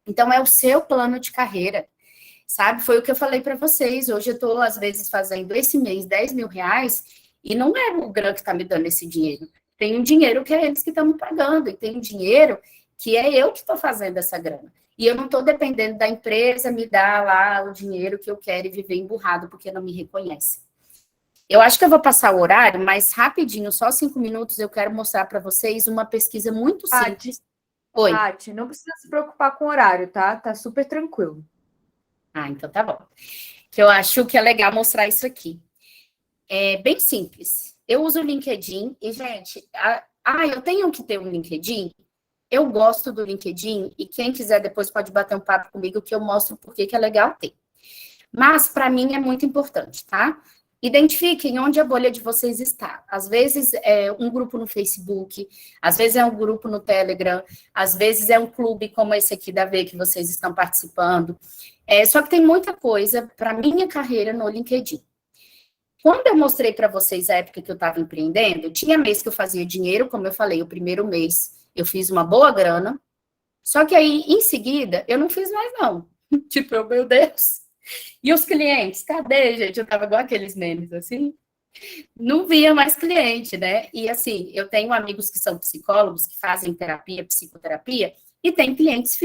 Então, é o seu plano de carreira, sabe? Foi o que eu falei para vocês. Hoje eu estou, às vezes, fazendo esse mês R$ 10.000 e não é o GRAN que está me dando esse dinheiro. Tem um dinheiro que é eles que estão me pagando, e tem um dinheiro que é eu que estou fazendo essa grana. E eu não estou dependendo da empresa me dar lá o dinheiro que eu quero e viver emburrado porque não me reconhece. Eu acho que eu vou passar o horário, mas rapidinho, só 5 minutos, eu quero mostrar para vocês uma pesquisa muito simples. Oi. Tati, não precisa se preocupar com o horário, tá? Tá super tranquilo. Ah, então tá bom. Que eu acho que é legal mostrar isso aqui. É bem simples. Eu uso o LinkedIn e, gente, eu tenho que ter um LinkedIn? Eu gosto do LinkedIn e quem quiser depois pode bater um papo comigo que eu mostro por que é legal ter. Mas, para mim, é muito importante, tá? Identifiquem onde a bolha de vocês está. Às vezes é um grupo no Facebook, às vezes é um grupo no Telegram, às vezes é um clube como esse aqui da V que vocês estão participando. Só que tem muita coisa para minha carreira no LinkedIn. Quando eu mostrei para vocês a época que eu estava empreendendo, tinha mês que eu fazia dinheiro, como eu falei, o primeiro mês eu fiz uma boa grana, só que aí, em seguida, eu não fiz mais não. Tipo, meu Deus. E os clientes, cadê, gente? Eu tava igual aqueles memes, assim. Não via mais cliente, né? E, assim, eu tenho amigos que são psicólogos, que fazem terapia, psicoterapia, e tem clientes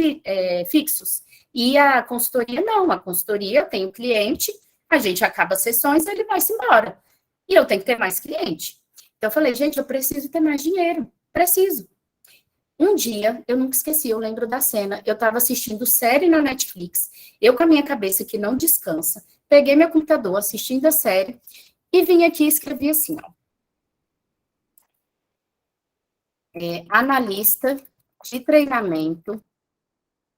fixos. E a consultoria, não. A consultoria tem o cliente, a gente acaba as sessões, ele vai-se embora. E eu tenho que ter mais cliente. Então, eu falei, gente, eu preciso ter mais dinheiro. Preciso. Um dia, eu nunca esqueci, eu lembro da cena, eu estava assistindo série na Netflix, eu com a minha cabeça que não descansa, peguei meu computador assistindo a série e vim aqui e escrevi assim, ó. Analista de treinamento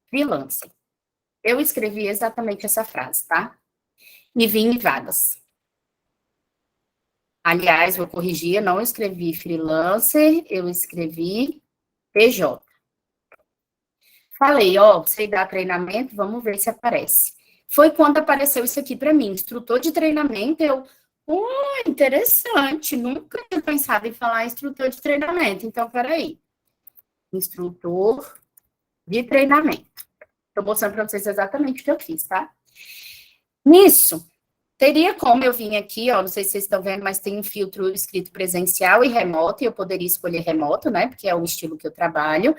freelancer. Eu escrevi exatamente essa frase, tá? E vim em vagas. Aliás, vou corrigir, eu não escrevi freelancer, eu escrevi PJ. Falei, ó, sei dar treinamento, vamos ver se aparece. Foi quando apareceu isso aqui para mim, instrutor de treinamento, interessante, nunca tinha pensado em falar instrutor de treinamento, então, peraí. Instrutor de treinamento. Estou mostrando para vocês exatamente o que eu fiz, tá? Nisso, teria como eu vir aqui, ó, não sei se vocês estão vendo, mas tem um filtro escrito presencial e remoto, e eu poderia escolher remoto, né, porque é o estilo que eu trabalho,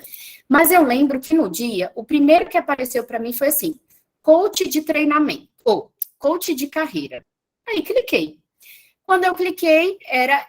mas eu lembro que no dia, o primeiro que apareceu para mim foi assim, coach de treinamento, ou coach de carreira. Aí cliquei. Quando eu cliquei, era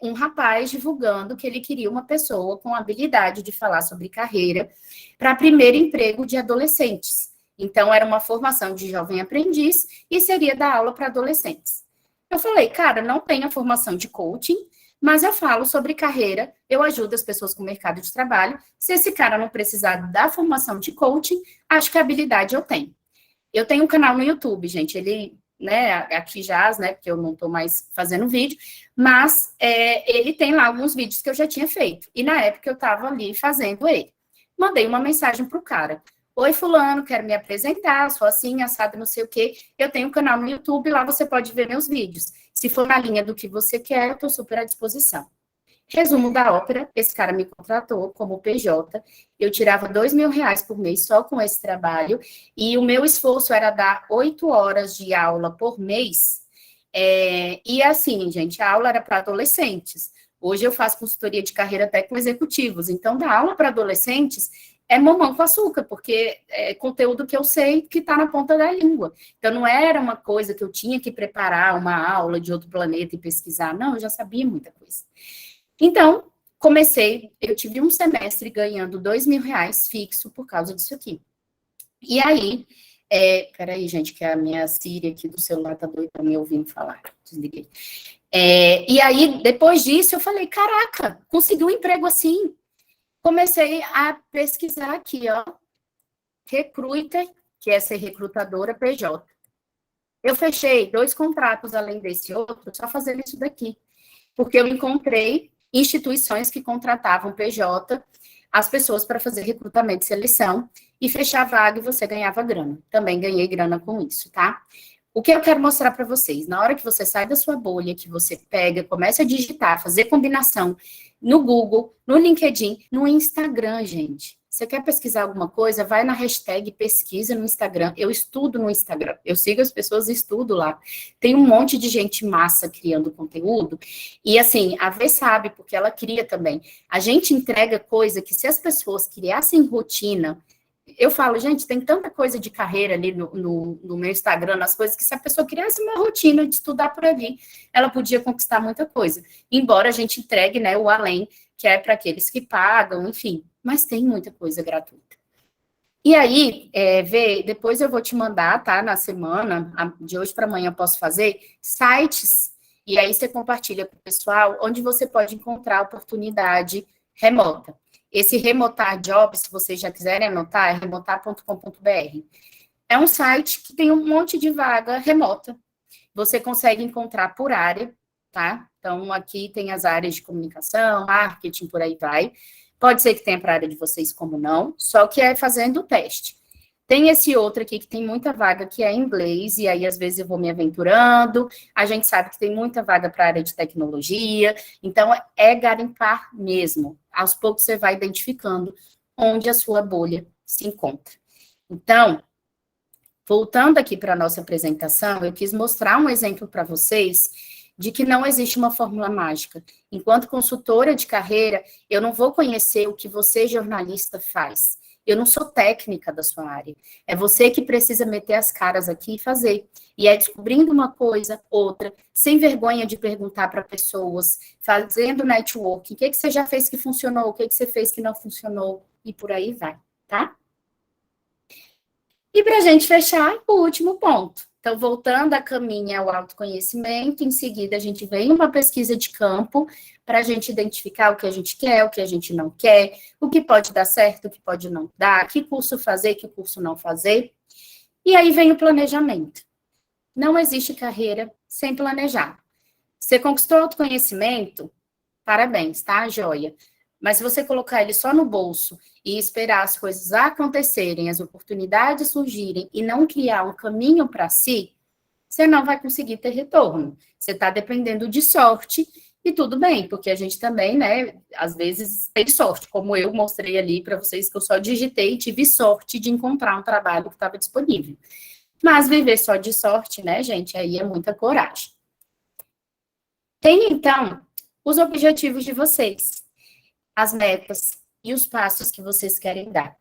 um rapaz divulgando que ele queria uma pessoa com habilidade de falar sobre carreira para primeiro emprego de adolescentes. Então, era uma formação de jovem aprendiz e seria dar aula para adolescentes. Eu falei, cara, não tenho a formação de coaching, mas eu falo sobre carreira, eu ajudo as pessoas com o mercado de trabalho. Se esse cara não precisar da formação de coaching, acho que a habilidade eu tenho. Eu tenho um canal no YouTube, gente, ele, né, aqui já, né, porque eu não estou mais fazendo vídeo, mas ele tem lá alguns vídeos que eu já tinha feito. E na época eu estava ali fazendo ele. Mandei uma mensagem para o cara. Oi, fulano, quero me apresentar, sou assim, assado, não sei o quê. Eu tenho um canal no YouTube, lá você pode ver meus vídeos. Se for na linha do que você quer, eu estou super à disposição. Resumo da ópera, esse cara me contratou como PJ, eu tirava R$ 2.000 por mês só com esse trabalho, e o meu esforço era dar 8 horas de aula por mês, e assim, gente, a aula era para adolescentes. Hoje eu faço consultoria de carreira até com executivos, então dar aula para adolescentes é mamão com açúcar, porque é conteúdo que eu sei que está na ponta da língua. Então não era uma coisa que eu tinha que preparar uma aula de outro planeta e pesquisar, não, eu já sabia muita coisa. Então, eu tive um semestre ganhando R$ 2.000 fixo por causa disso aqui. E aí, peraí, gente, que a minha Siri aqui do celular tá doida me ouvindo falar. Desliguei. E aí, depois disso, eu falei, caraca, consegui um emprego assim. Comecei a pesquisar aqui, ó, Recruiter, que é ser recrutadora PJ. Eu fechei 2 contratos além desse outro, só fazendo isso daqui. Porque eu encontrei instituições que contratavam PJ, as pessoas para fazer recrutamento e seleção, e fechar vaga e você ganhava grana. Também ganhei grana com isso, tá? O que eu quero mostrar para vocês, na hora que você sai da sua bolha, que você pega, começa a digitar, fazer combinação no Google, no LinkedIn, no Instagram, gente. Você quer pesquisar alguma coisa? Vai na hashtag pesquisa no Instagram. Eu estudo no Instagram. Eu sigo as pessoas e estudo lá. Tem um monte de gente massa criando conteúdo. E assim, a Vê sabe, porque ela cria também. A gente entrega coisa que se as pessoas criassem rotina, eu falo, gente, tem tanta coisa de carreira ali no meu Instagram, nas coisas, que se a pessoa criasse uma rotina de estudar por ali, ela podia conquistar muita coisa. Embora a gente entregue, né, o além, que é para aqueles que pagam, enfim. Mas tem muita coisa gratuita. E aí, Vê, depois eu vou te mandar, tá, na semana, de hoje para amanhã eu posso fazer, sites, e aí você compartilha com o pessoal, onde você pode encontrar oportunidade remota. Esse Remotar Job, se vocês já quiserem anotar, é remotar.com.br. É um site que tem um monte de vaga remota. Você consegue encontrar por área, tá? Então, aqui tem as áreas de comunicação, marketing, por aí vai. Pode ser que tenha para a área de vocês, como não, só que é fazendo o teste. Tem esse outro aqui que tem muita vaga que é em inglês, e aí às vezes eu vou me aventurando. A gente sabe que tem muita vaga para a área de tecnologia, então é garimpar mesmo. Aos poucos você vai identificando onde a sua bolha se encontra. Então, voltando aqui para a nossa apresentação, eu quis mostrar um exemplo para vocês de que não existe uma fórmula mágica. Enquanto consultora de carreira, eu não vou conhecer o que você, jornalista, faz. Eu não sou técnica da sua área. É você que precisa meter as caras aqui e fazer. E é descobrindo uma coisa, outra, sem vergonha de perguntar para pessoas, fazendo networking. O que você já fez que funcionou? O que você fez que não funcionou? E por aí vai, tá? E para a gente fechar, o último ponto. Então, voltando a caminho ao autoconhecimento, em seguida a gente vem uma pesquisa de campo para a gente identificar o que a gente quer, o que a gente não quer, o que pode dar certo, o que pode não dar, que curso fazer, que curso não fazer. E aí vem o planejamento. Não existe carreira sem planejar. Você conquistou autoconhecimento? Parabéns, tá? Joia. Mas se você colocar ele só no bolso e esperar as coisas acontecerem, as oportunidades surgirem e não criar um caminho para si, você não vai conseguir ter retorno. Você está dependendo de sorte e tudo bem, porque a gente também, né, às vezes tem sorte, como eu mostrei ali para vocês que eu só digitei e tive sorte de encontrar um trabalho que estava disponível. Mas viver só de sorte, né, gente, aí é muita coragem. Tem, então, os objetivos de vocês, as metas e os passos que vocês querem dar.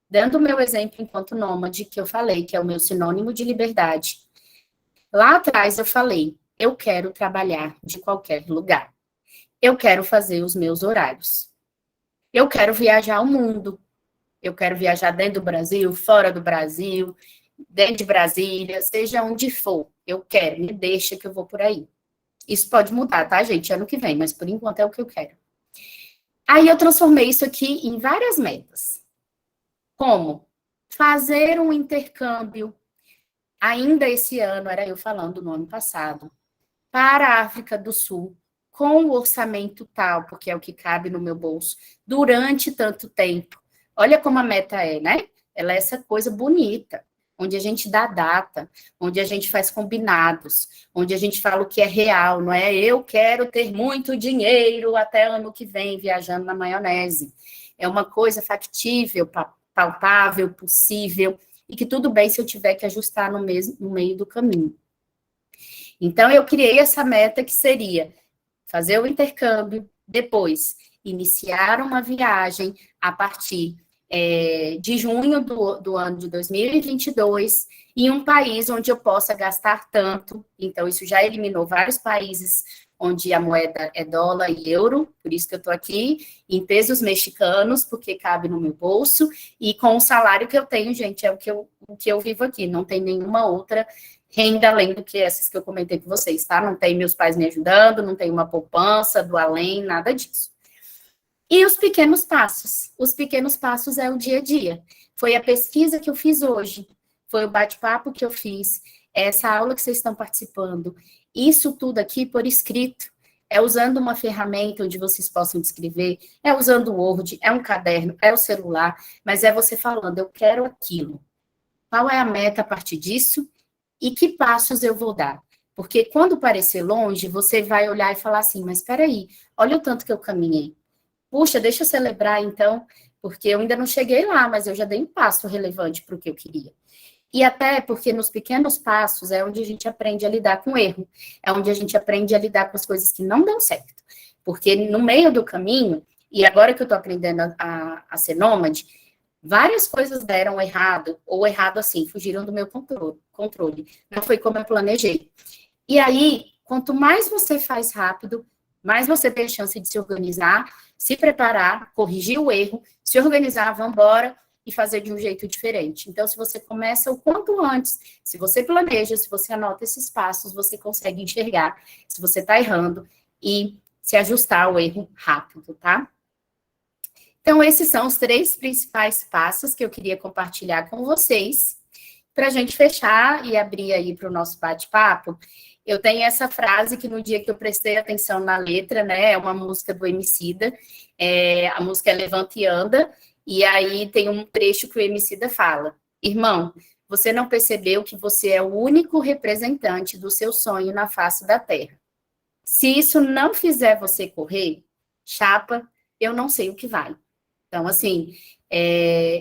Dando o meu exemplo enquanto nômade, que eu falei, que é o meu sinônimo de liberdade. Lá atrás eu falei, eu quero trabalhar de qualquer lugar. Eu quero fazer os meus horários. Eu quero viajar ao mundo. Eu quero viajar dentro do Brasil, fora do Brasil, dentro de Brasília, seja onde for. Eu quero, me deixa que eu vou por aí. Isso pode mudar, tá, gente? Ano que vem, mas por enquanto é o que eu quero. Aí eu transformei isso aqui em várias metas. Como? Fazer um intercâmbio, ainda esse ano, era eu falando no ano passado, para a África do Sul, com o orçamento tal, porque é o que cabe no meu bolso, durante tanto tempo. Olha como a meta é, né? Ela é essa coisa bonita. onde a gente dá data, onde a gente faz combinados, onde a gente fala o que é real, não é eu quero ter muito dinheiro até ano que vem viajando na maionese. É uma coisa factível, palpável, possível, e que tudo bem se eu tiver que ajustar no meio do caminho. Então, eu criei essa meta que seria fazer o intercâmbio, depois iniciar uma viagem a partir de junho do ano de 2022, em um país onde eu possa gastar tanto. Então, isso já eliminou vários países onde a moeda é dólar e euro, por isso que eu estou aqui, em pesos mexicanos, porque cabe no meu bolso, e com o salário que eu tenho, gente, é o que eu vivo aqui, não tem nenhuma outra renda além do que essas que eu comentei com vocês, tá? Não tem meus pais me ajudando, não tem uma poupança do além, nada disso. E os pequenos passos. Os pequenos passos é o dia a dia. Foi a pesquisa que eu fiz hoje, foi o bate-papo que eu fiz, essa aula que vocês estão participando. Isso tudo aqui por escrito. É usando uma ferramenta onde vocês possam descrever, é usando o Word, é um caderno, é o celular, mas é você falando, eu quero aquilo. Qual é a meta a partir disso? E que passos eu vou dar? Porque quando parecer longe, você vai olhar e falar assim, mas espera aí, olha o tanto que eu caminhei. Puxa, deixa eu celebrar, então, porque eu ainda não cheguei lá, mas eu já dei um passo relevante para o que eu queria. E até porque nos pequenos passos é onde a gente aprende a lidar com o erro, é onde a gente aprende a lidar com as coisas que não dão certo. Porque no meio do caminho, e agora que eu estou aprendendo a ser nômade, várias coisas deram errado, ou errado assim, fugiram do meu controle. Não foi como eu planejei. E aí, quanto mais você faz rápido, mais você tem a chance de se organizar, se preparar, corrigir o erro, se organizar, vamos embora e fazer de um jeito diferente. Então, se você começa o quanto antes, se você planeja, se você anota esses passos, você consegue enxergar se você está errando e se ajustar ao erro rápido, tá? Então, esses são os 3 principais passos que eu queria compartilhar com vocês. Para a gente fechar e abrir aí para o nosso bate-papo, eu tenho essa frase que no dia que eu prestei atenção na letra, né, é uma música do Emicida, a música é Levanta e Anda, e aí tem um trecho que o Emicida fala, irmão, você não percebeu que você é o único representante do seu sonho na face da Terra. Se isso não fizer você correr, chapa, eu não sei o que vai. Então, assim,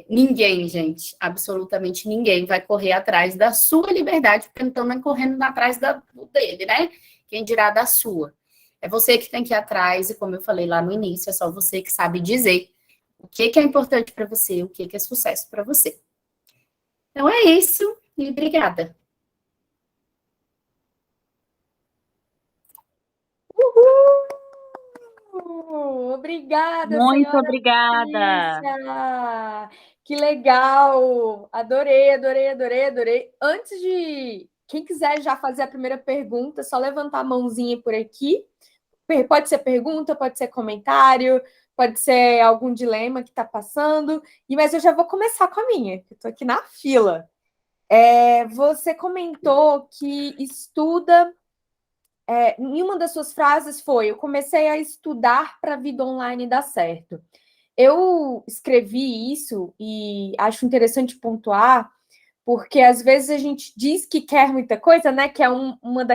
ninguém, gente, absolutamente ninguém vai correr atrás da sua liberdade, porque não estão nem correndo atrás dele, né? Quem dirá da sua. É você que tem que ir atrás, e como eu falei lá no início, é só você que sabe dizer o que é importante para você, o que é sucesso para você. Então, é isso, e obrigada. Obrigada, Muito senhora obrigada. Patrícia! Que legal! Adorei, adorei, adorei, adorei. Antes de quem quiser já fazer a primeira pergunta, só levantar a mãozinha por aqui. Pode ser pergunta, pode ser comentário, pode ser algum dilema que está passando. Mas eu já vou começar com a minha, que eu estou aqui na fila. Você comentou que estuda. Em uma das suas frases foi: eu comecei a estudar para a vida online dar certo. Eu escrevi isso e acho interessante pontuar, porque às vezes a gente diz que quer muita coisa, né? Que é uma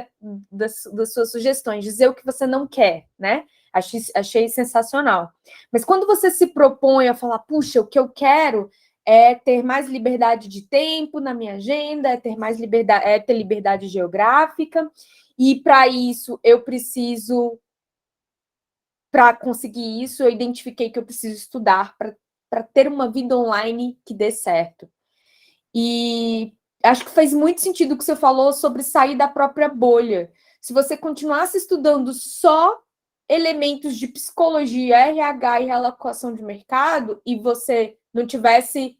das suas sugestões, dizer o que você não quer, né? Achei sensacional. Mas quando você se propõe a falar, puxa, o que eu quero é ter mais liberdade de tempo na minha agenda, é ter mais liberdade, é ter liberdade geográfica, e para isso eu preciso, para conseguir isso, eu identifiquei que eu preciso estudar para ter uma vida online que dê certo. E acho que faz muito sentido o que você falou sobre sair da própria bolha. Se você continuasse estudando só elementos de psicologia, RH e realocação de mercado, e você não tivesse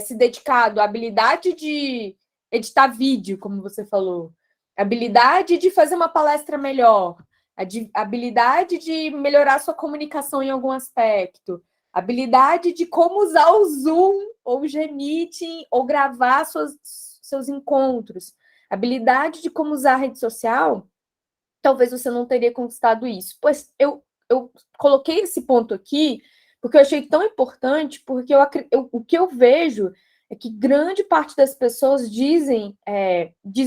se dedicado à habilidade de editar vídeo, como você falou, habilidade de fazer uma palestra melhor, a habilidade de melhorar sua comunicação em algum aspecto, habilidade de como usar o Zoom ou o Gmeeting ou gravar seus encontros, habilidade de como usar a rede social, talvez você não teria conquistado isso. Pois eu coloquei esse ponto aqui porque eu achei tão importante, porque o que eu vejo é que grande parte das pessoas diz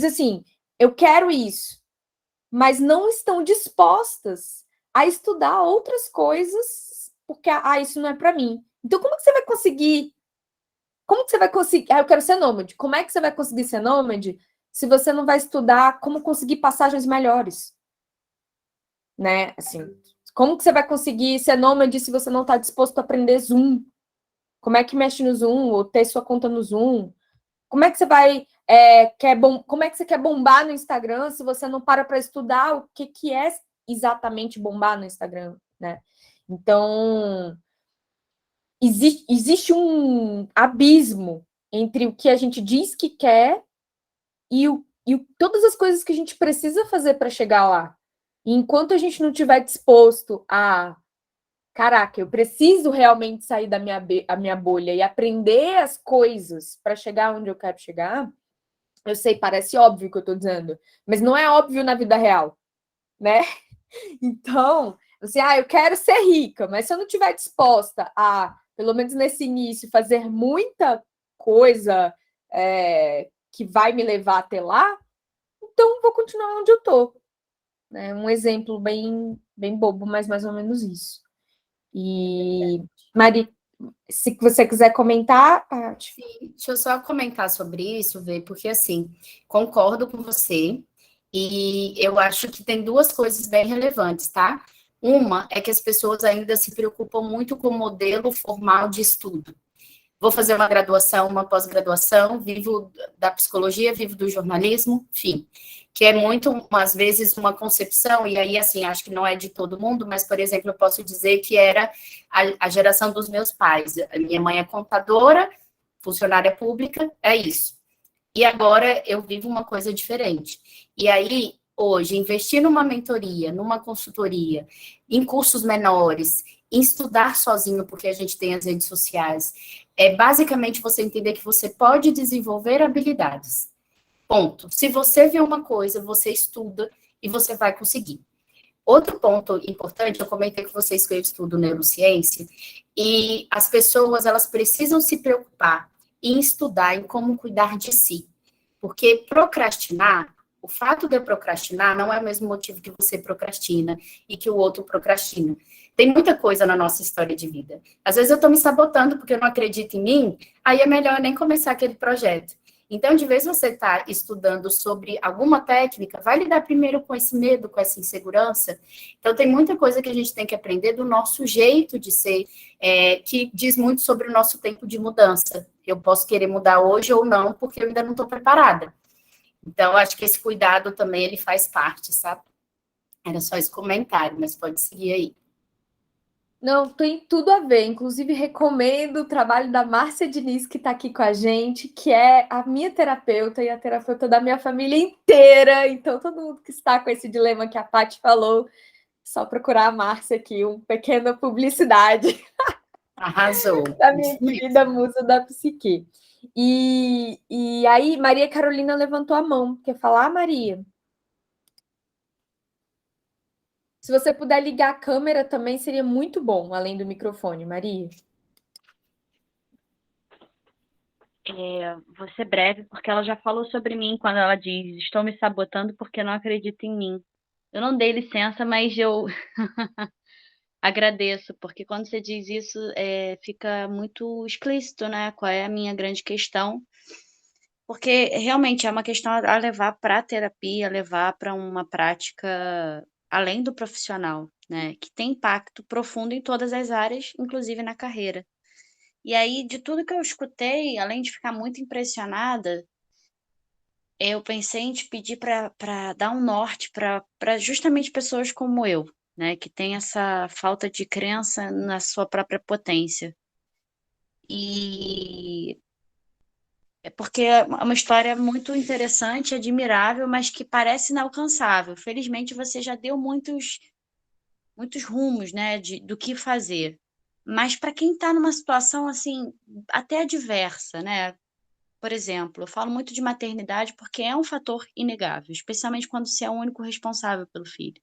assim, eu quero isso, mas não estão dispostas a estudar outras coisas, porque, isso não é para mim. Então, como que você vai conseguir? Como que você vai conseguir? Eu quero ser nômade. Como é que você vai conseguir ser nômade se você não vai estudar como conseguir passagens melhores? Né? Assim, como que você vai conseguir ser nômade se você não está disposto a aprender Zoom? Como é que mexe no Zoom ou ter sua conta no Zoom? Como é que você vai como é que você quer bombar no Instagram se você não para estudar o que é exatamente bombar no Instagram, né? Então, existe um abismo entre o que a gente diz que quer e todas as coisas que a gente precisa fazer para chegar lá. E enquanto a gente não estiver disposto caraca, eu preciso realmente sair da minha bolha e aprender as coisas para chegar onde eu quero chegar. Eu sei, parece óbvio o que eu estou dizendo, mas não é óbvio na vida real, né? Então, assim, eu quero ser rica, mas se eu não estiver disposta a, pelo menos nesse início, fazer muita coisa que vai me levar até lá, então vou continuar onde eu estou. Né? Um exemplo bem, bem bobo, mas mais ou menos isso. E, Mari, se você quiser comentar, Sim, deixa eu só comentar sobre isso, Vê, porque assim, concordo com você, e eu acho que tem duas coisas bem relevantes, tá? Uma é que as pessoas ainda se preocupam muito com o modelo formal de estudo. Vou fazer uma graduação, uma pós-graduação, vivo da psicologia, vivo do jornalismo, enfim, que é muito, às vezes, uma concepção, e aí, assim, acho que não é de todo mundo, mas, por exemplo, eu posso dizer que era a geração dos meus pais. A minha mãe é contadora, funcionária pública, é isso. E agora eu vivo uma coisa diferente. E aí, hoje, investir numa mentoria, numa consultoria, em cursos menores, em estudar sozinho, porque a gente tem as redes sociais, é basicamente você entender que você pode desenvolver habilidades. Ponto. Se você vê uma coisa, você estuda e você vai conseguir. Outro ponto importante, eu comentei com vocês que eu estudo neurociência, e as pessoas, elas precisam se preocupar em estudar em como cuidar de si. Porque procrastinar, o fato de eu procrastinar não é o mesmo motivo que você procrastina e que o outro procrastina. Tem muita coisa na nossa história de vida. Às vezes eu estou me sabotando porque eu não acredito em mim, aí é melhor nem começar aquele projeto. Então, de vez você está estudando sobre alguma técnica, vai lidar primeiro com esse medo, com essa insegurança. Então, tem muita coisa que a gente tem que aprender do nosso jeito de ser, que diz muito sobre o nosso tempo de mudança. Eu posso querer mudar hoje ou não, porque eu ainda não estou preparada. Então, acho que esse cuidado também, ele faz parte, sabe? Era só esse comentário, mas pode seguir aí. não, tem tudo a ver. Inclusive, recomendo o trabalho da Márcia Diniz, que está aqui com a gente, que é a minha terapeuta e a terapeuta da minha família inteira. Então, todo mundo que está com esse dilema que a Paty falou, só procurar a Márcia aqui, uma pequena publicidade Arrasou. da minha Isso mesmo. querida musa da psique. E aí, Maria Carolina levantou a mão. Quer falar, Maria? Se você puder ligar a câmera também, seria muito bom, além do microfone, Maria. Vou ser breve, porque ela já falou sobre mim quando ela diz: estou me sabotando porque não acredito em mim. Eu não dei licença, mas eu agradeço, porque quando você diz isso, fica muito explícito, né? Qual é a minha grande questão. Porque realmente é uma questão a levar para a terapia, a levar para uma prática além do profissional, né? Que tem impacto profundo em todas as áreas, inclusive na carreira. E aí, de tudo que eu escutei, além de ficar muito impressionada, eu pensei em te pedir para dar um norte para justamente pessoas como eu, né, que tem essa falta de crença na sua própria potência. E é porque é uma história muito interessante, admirável, mas que parece inalcançável. Felizmente, você já deu muitos rumos, né, do que fazer. Mas para quem está numa situação assim, até adversa, né? Por exemplo, eu falo muito de maternidade porque é um fator inegável, especialmente quando você é o único responsável pelo filho.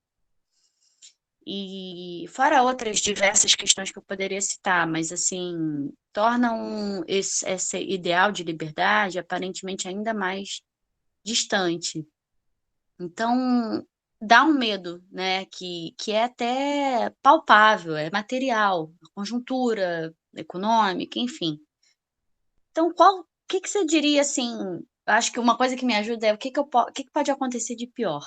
E fora outras diversas questões que eu poderia citar, mas assim, tornam esse ideal de liberdade aparentemente ainda mais distante. Então, dá um medo, né, que é até palpável, é material, conjuntura econômica, enfim. Então, o que que você diria assim? Acho que uma coisa que me ajuda é o que que pode acontecer de pior?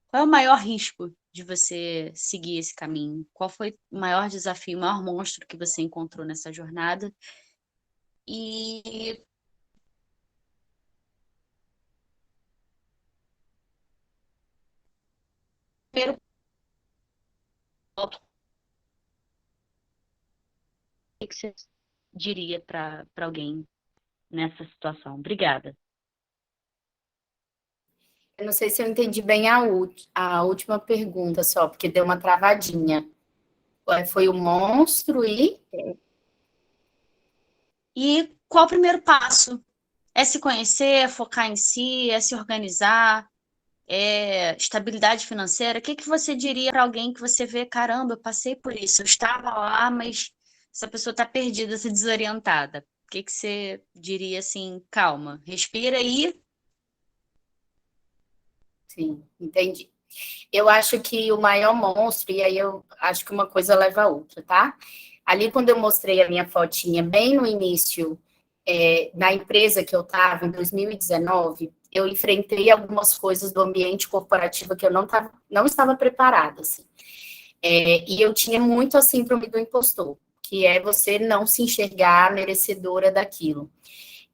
Qual é o maior risco de você seguir esse caminho? Qual foi o maior desafio, o maior monstro que você encontrou nessa jornada? E primeiro ponto, o que que você diria para alguém nessa situação? Obrigada. Eu não sei se eu entendi bem a última pergunta só, porque deu uma travadinha. Foi o monstro e... E qual o primeiro passo? É se conhecer, é focar em si, é se organizar, é estabilidade financeira? O que que você diria para alguém que você vê, caramba, eu passei por isso, eu estava lá, mas essa pessoa está perdida, está desorientada? O que que você diria assim, calma, respira aí. Sim, entendi. Eu acho que o maior monstro, e aí eu acho que uma coisa leva a outra, tá? Ali, quando eu mostrei a minha fotinha bem no início, na empresa que eu estava, em 2019, eu enfrentei algumas coisas do ambiente corporativo que eu não estava preparada, assim. E eu tinha muito a síndrome do impostor, que é você não se enxergar merecedora daquilo.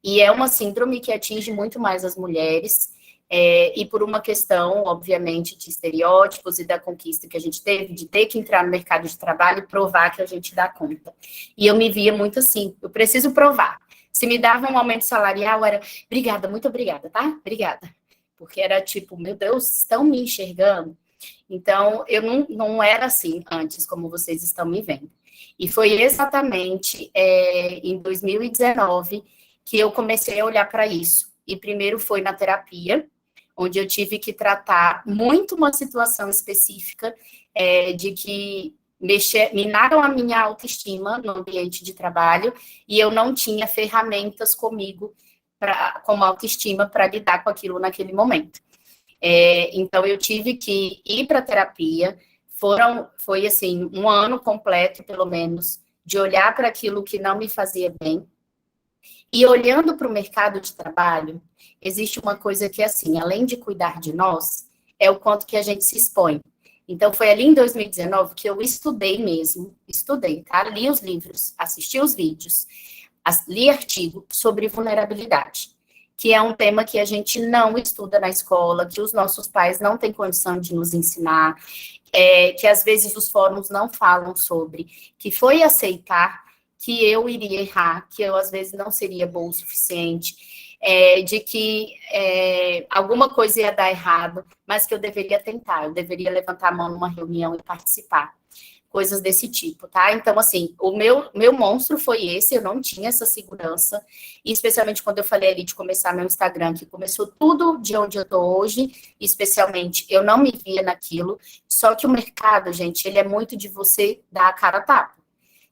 E é uma síndrome que atinge muito mais as mulheres, e por uma questão, obviamente, de estereótipos e da conquista que a gente teve, de ter que entrar no mercado de trabalho e provar que a gente dá conta. E eu me via muito assim, eu preciso provar. Se me dava um aumento salarial, era, obrigada, muito obrigada, tá? Obrigada. Porque era tipo, meu Deus, estão me enxergando? Então, eu não era assim antes, como vocês estão me vendo. E foi exatamente em 2019 que eu comecei a olhar para isso. E primeiro foi na terapia, onde eu tive que tratar muito uma situação específica de que minaram a minha autoestima no ambiente de trabalho e eu não tinha ferramentas comigo, como autoestima, para lidar com aquilo naquele momento. Então, eu tive que ir para a terapia, foi assim, um ano completo, pelo menos, de olhar para aquilo que não me fazia bem. E olhando para o mercado de trabalho, existe uma coisa que, assim, além de cuidar de nós, é o quanto que a gente se expõe. Então, foi ali em 2019 que eu estudei mesmo, tá? Li os livros, assisti os vídeos, li artigo sobre vulnerabilidade, que é um tema que a gente não estuda na escola, que os nossos pais não têm condição de nos ensinar, que às vezes os fóruns não falam sobre, que foi aceitar que eu iria errar, que eu às vezes não seria boa o suficiente, de que alguma coisa ia dar errado, mas que eu deveria tentar, eu deveria levantar a mão numa reunião e participar. Coisas desse tipo, tá? Então, assim, o meu monstro foi esse, eu não tinha essa segurança, e especialmente quando eu falei ali de começar meu Instagram, que começou tudo de onde eu tô hoje, especialmente, eu não me via naquilo, só que o mercado, gente, ele é muito de você dar a cara a tapa.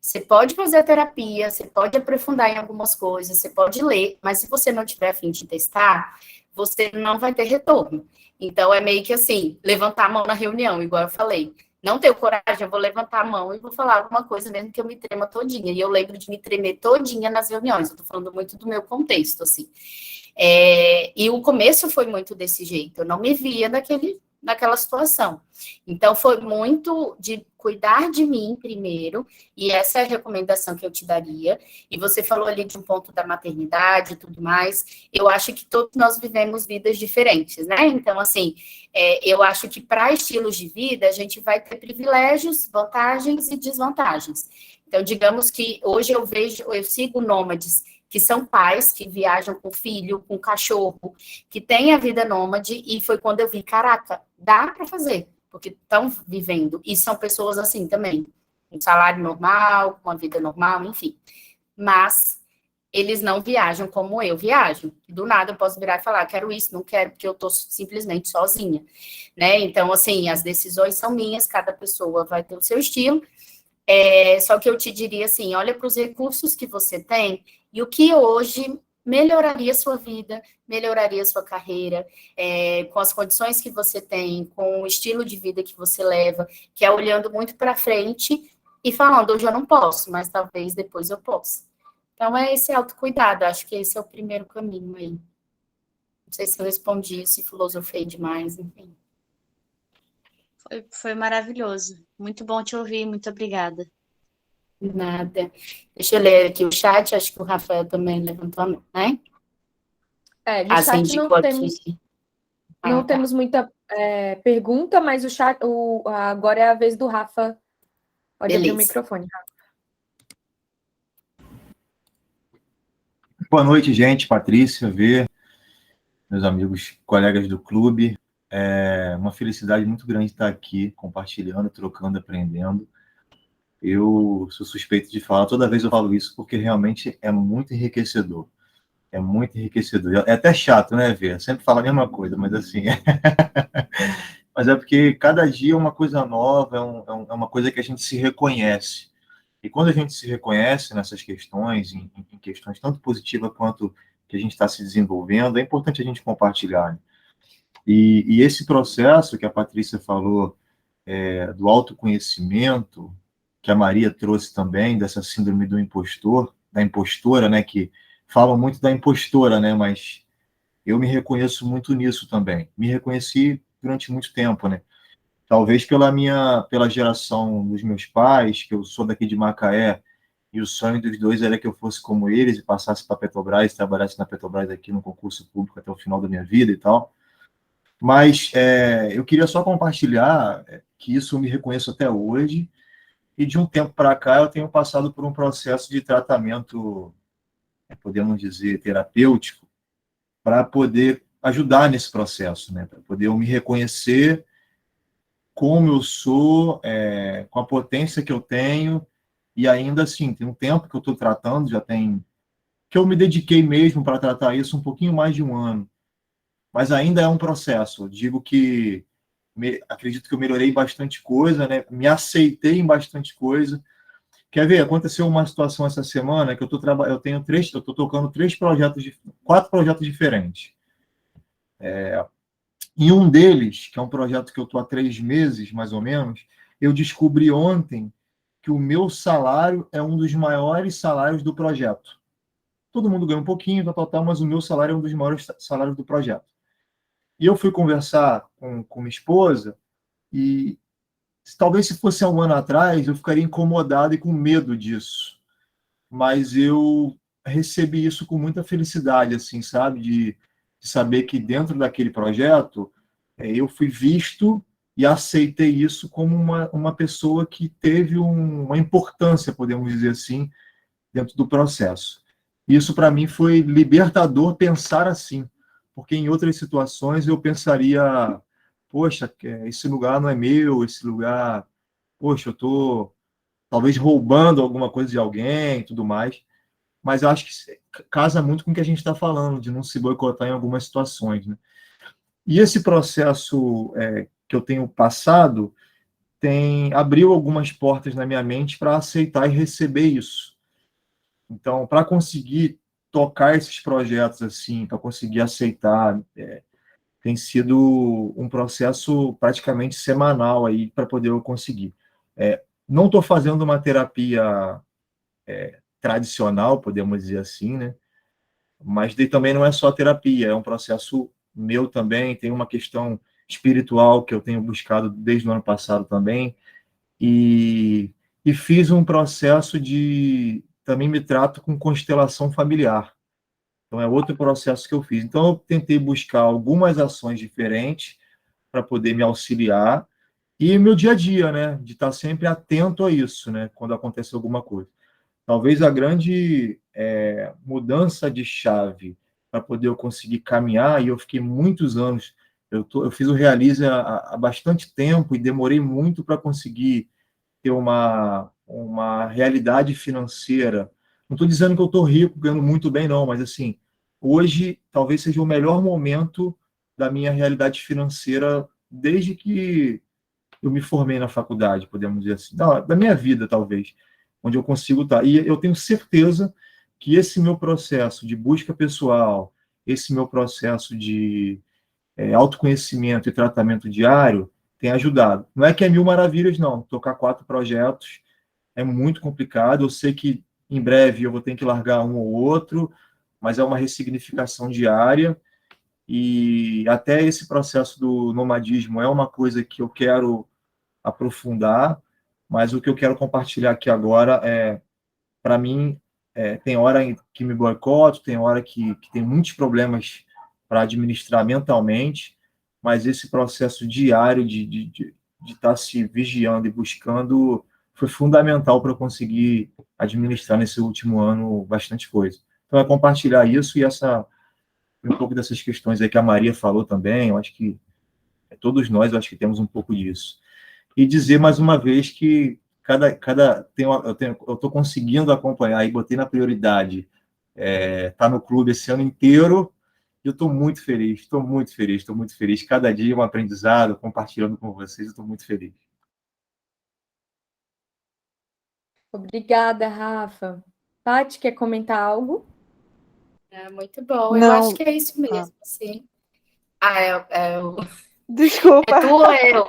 Você pode fazer a terapia, você pode aprofundar em algumas coisas, você pode ler, mas se você não tiver a fim de testar, você não vai ter retorno. Então, é meio que assim, levantar a mão na reunião, igual eu falei. Não tenho coragem, eu vou levantar a mão e vou falar alguma coisa, mesmo que eu me trema todinha. E eu lembro de me tremer todinha nas reuniões. Eu tô falando muito do meu contexto, assim. E o começo foi muito desse jeito. Eu não me via naquela situação. Então, foi muito de cuidar de mim primeiro, e essa é a recomendação que eu te daria. E você falou ali de um ponto da maternidade e tudo mais. Eu acho que todos nós vivemos vidas diferentes, né? Então, assim, eu acho que para estilos de vida, a gente vai ter privilégios, vantagens e desvantagens. Então, digamos que hoje eu sigo nômades que são pais que viajam com filho, com cachorro, que têm a vida nômade, e foi quando eu vi, caraca, dá para fazer, porque estão vivendo, e são pessoas assim também, um salário normal, com uma vida normal, enfim. Mas eles não viajam como eu viajo. Do nada eu posso virar e falar, quero isso, não quero, porque eu estou simplesmente sozinha, né? Então, assim, as decisões são minhas, cada pessoa vai ter o seu estilo. Só que eu te diria assim, olha para os recursos que você tem e o que hoje melhoraria a sua vida, melhoraria a sua carreira, com as condições que você tem, com o estilo de vida que você leva, que é olhando muito para frente e falando, hoje eu não posso, mas talvez depois eu possa. Então, é esse autocuidado, acho que esse é o primeiro caminho aí. Não sei se eu respondi, se filosofei demais, enfim. Foi maravilhoso. Muito bom te ouvir, muito obrigada. Nada. Deixa eu ler aqui o chat, acho que o Rafael também levantou a mão, né? No Você chat indicou aqui. não Tá. temos muita pergunta, mas agora é a vez do Rafa. Pode abrir o microfone, Rafa. Boa noite, gente. Patrícia, meus amigos, colegas do clube. É uma felicidade muito grande estar aqui, compartilhando, trocando, aprendendo. Eu sou suspeito de falar, toda vez eu falo isso, porque realmente é muito enriquecedor. É muito enriquecedor. É até chato, né, Vê? Sempre falo a mesma coisa, mas assim... mas é porque cada dia é uma coisa nova, é uma coisa que a gente se reconhece. E quando a gente se reconhece nessas questões, em questões tanto positivas quanto que a gente está se desenvolvendo, é importante a gente compartilhar. Né? E esse processo que a Patrícia falou, do autoconhecimento, que a Maria trouxe também, dessa síndrome do impostor, da impostora, né, que falam muito da impostora, né, mas eu me reconheço muito nisso também. Me reconheci durante muito tempo, né? Talvez pela geração dos meus pais, que eu sou daqui de Macaé, e o sonho dos dois era que eu fosse como eles e passasse para a Petrobras, trabalhasse na Petrobras aqui no concurso público até o final da minha vida e tal. Mas eu queria só compartilhar que isso eu me reconheço até hoje, e de um tempo para cá eu tenho passado por um processo de tratamento, podemos dizer, terapêutico, para poder ajudar nesse processo, né? Para poder eu me reconhecer como eu sou, com a potência que eu tenho, e ainda assim, tem um tempo que eu estou tratando, já tem, que eu me dediquei mesmo para tratar isso um pouquinho mais de um ano, mas ainda é um processo. Eu digo que acredito que eu melhorei bastante coisa, né? Me aceitei em bastante coisa. Quer ver? Aconteceu uma situação essa semana que eu estou tocando quatro projetos diferentes. E um deles, que é um projeto que eu estou há 3 meses, mais ou menos, eu descobri ontem que o meu salário é um dos maiores salários do projeto. Todo mundo ganha um pouquinho, mas o meu salário é um dos maiores salários do projeto. E eu fui conversar com minha esposa e talvez se fosse há um ano atrás eu ficaria incomodado e com medo disso. Mas eu recebi isso com muita felicidade, assim, sabe? De saber que dentro daquele projeto eu fui visto e aceitei isso como uma pessoa que teve uma importância, podemos dizer assim, dentro do processo. Isso, para mim, foi libertador pensar assim, porque em outras situações eu pensaria, poxa, esse lugar não é meu, esse lugar, poxa, eu estou talvez roubando alguma coisa de alguém e tudo mais, mas eu acho que casa muito com o que a gente está falando, de não se boicotar em algumas situações, né? E esse processo que eu tenho passado abriu algumas portas na minha mente para aceitar e receber isso. Então, para conseguir tocar esses projetos assim, para conseguir aceitar, tem sido um processo praticamente semanal aí para poder eu conseguir. Não estou fazendo uma terapia tradicional, podemos dizer assim, né? Mas também não é só terapia, é um processo meu também, tem uma questão espiritual que eu tenho buscado desde o ano passado também, e, e fiz um processo também me trato com constelação familiar. Então, é outro processo que eu fiz. Então, eu tentei buscar algumas ações diferentes para poder me auxiliar, e meu dia a dia, né, de estar sempre atento a isso, né, quando acontece alguma coisa. Talvez a grande mudança de chave para poder eu conseguir caminhar, e eu fiquei muitos anos, eu fiz o Realize há bastante tempo e demorei muito para conseguir ter uma realidade financeira Não estou dizendo que eu estou rico, ganhando muito bem, não, mas assim, hoje talvez seja o melhor momento da minha realidade financeira desde que eu me formei na faculdade, podemos dizer assim, da minha vida, talvez, onde eu consigo estar. E eu tenho certeza que esse meu processo de busca pessoal, esse meu processo de autoconhecimento e tratamento diário tem ajudado. Não é que é mil maravilhas, não. Tocar 4 projetos é muito complicado. Eu sei que em breve eu vou ter que largar um ou outro, mas é uma ressignificação diária. E até esse processo do nomadismo é uma coisa que eu quero aprofundar, mas o que eu quero compartilhar aqui agora é, para mim, tem hora que me boicoto, tem hora que tem muitos problemas para administrar mentalmente, mas esse processo diário de estar se vigiando e buscando foi fundamental para eu conseguir administrar nesse último ano bastante coisa. Então, é compartilhar isso e um pouco dessas questões aí que a Maria falou também, eu acho que todos nós, eu acho que temos um pouco disso. E dizer mais uma vez que eu estou conseguindo acompanhar e botei na prioridade tá no clube esse ano inteiro. E eu estou muito feliz, estou muito feliz, estou muito feliz. Cada dia um aprendizado, compartilhando com vocês, eu estou muito feliz. Obrigada, Rafa. Paty, quer comentar algo? Muito bom. Eu acho Não, que é isso mesmo, assim. desculpa, É tu ou eu?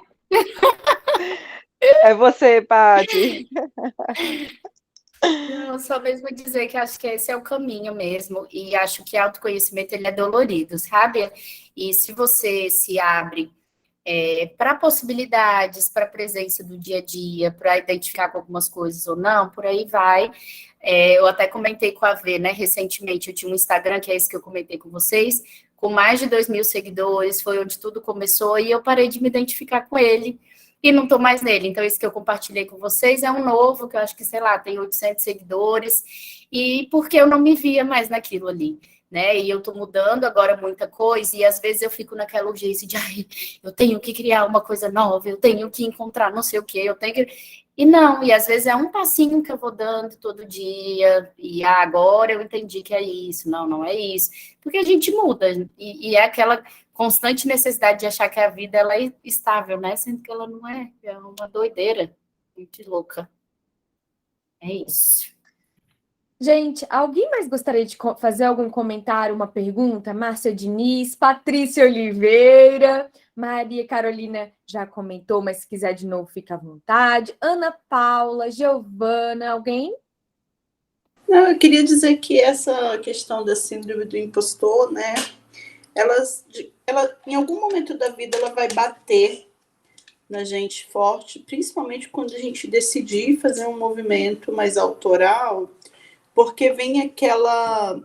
é você, Paty. Não, só mesmo dizer que acho que esse é o caminho mesmo, e acho que autoconhecimento ele é dolorido, sabe? E se você se abre para possibilidades, para a presença do dia a dia, para identificar com algumas coisas ou não, por aí vai. Eu até comentei com a V, né? Recentemente eu tinha um Instagram, que é esse que eu comentei com vocês, com mais de 2.000 seguidores, foi onde tudo começou, e eu parei de me identificar com ele, e não estou mais nele. Então, esse que eu compartilhei com vocês é um novo, que eu acho que, sei lá, tem 800 seguidores, e porque eu não me via mais naquilo ali, né? E eu estou mudando agora muita coisa, e às vezes eu fico naquela urgência de, ai, eu tenho que criar uma coisa nova, eu tenho que encontrar não sei o quê, eu tenho que... E não, e às vezes é um passinho que eu vou dando todo dia, e agora eu entendi que é isso, não é isso. Porque a gente muda, e é aquela constante necessidade de achar que a vida ela é estável, né? Sendo que ela não é, é uma doideira muito louca. É isso. Gente, alguém mais gostaria de fazer algum comentário, uma pergunta? Márcia Diniz, Patrícia Oliveira, Maria Carolina já comentou, mas se quiser de novo, fica à vontade. Ana Paula, Giovana, alguém? Não, eu queria dizer que essa questão da síndrome do impostor, né? Ela, em algum momento da vida, ela vai bater na gente forte, principalmente quando a gente decidir fazer um movimento mais autoral, porque vem aquela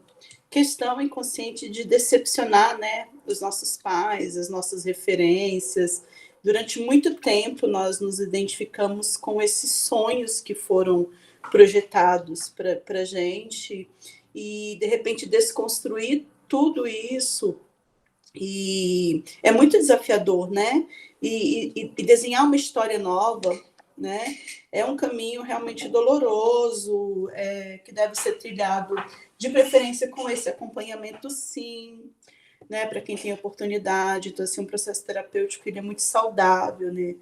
questão inconsciente de decepcionar, né, os nossos pais, as nossas referências. Durante muito tempo, nós nos identificamos com esses sonhos que foram projetados para a gente, e, de repente, desconstruir tudo isso, e é muito desafiador, né? E desenhar uma história nova, né? É um caminho realmente doloroso, que deve ser trilhado, de preferência com esse acompanhamento, sim, né? Para quem tem oportunidade. Então, assim, um processo terapêutico ele é muito saudável, né?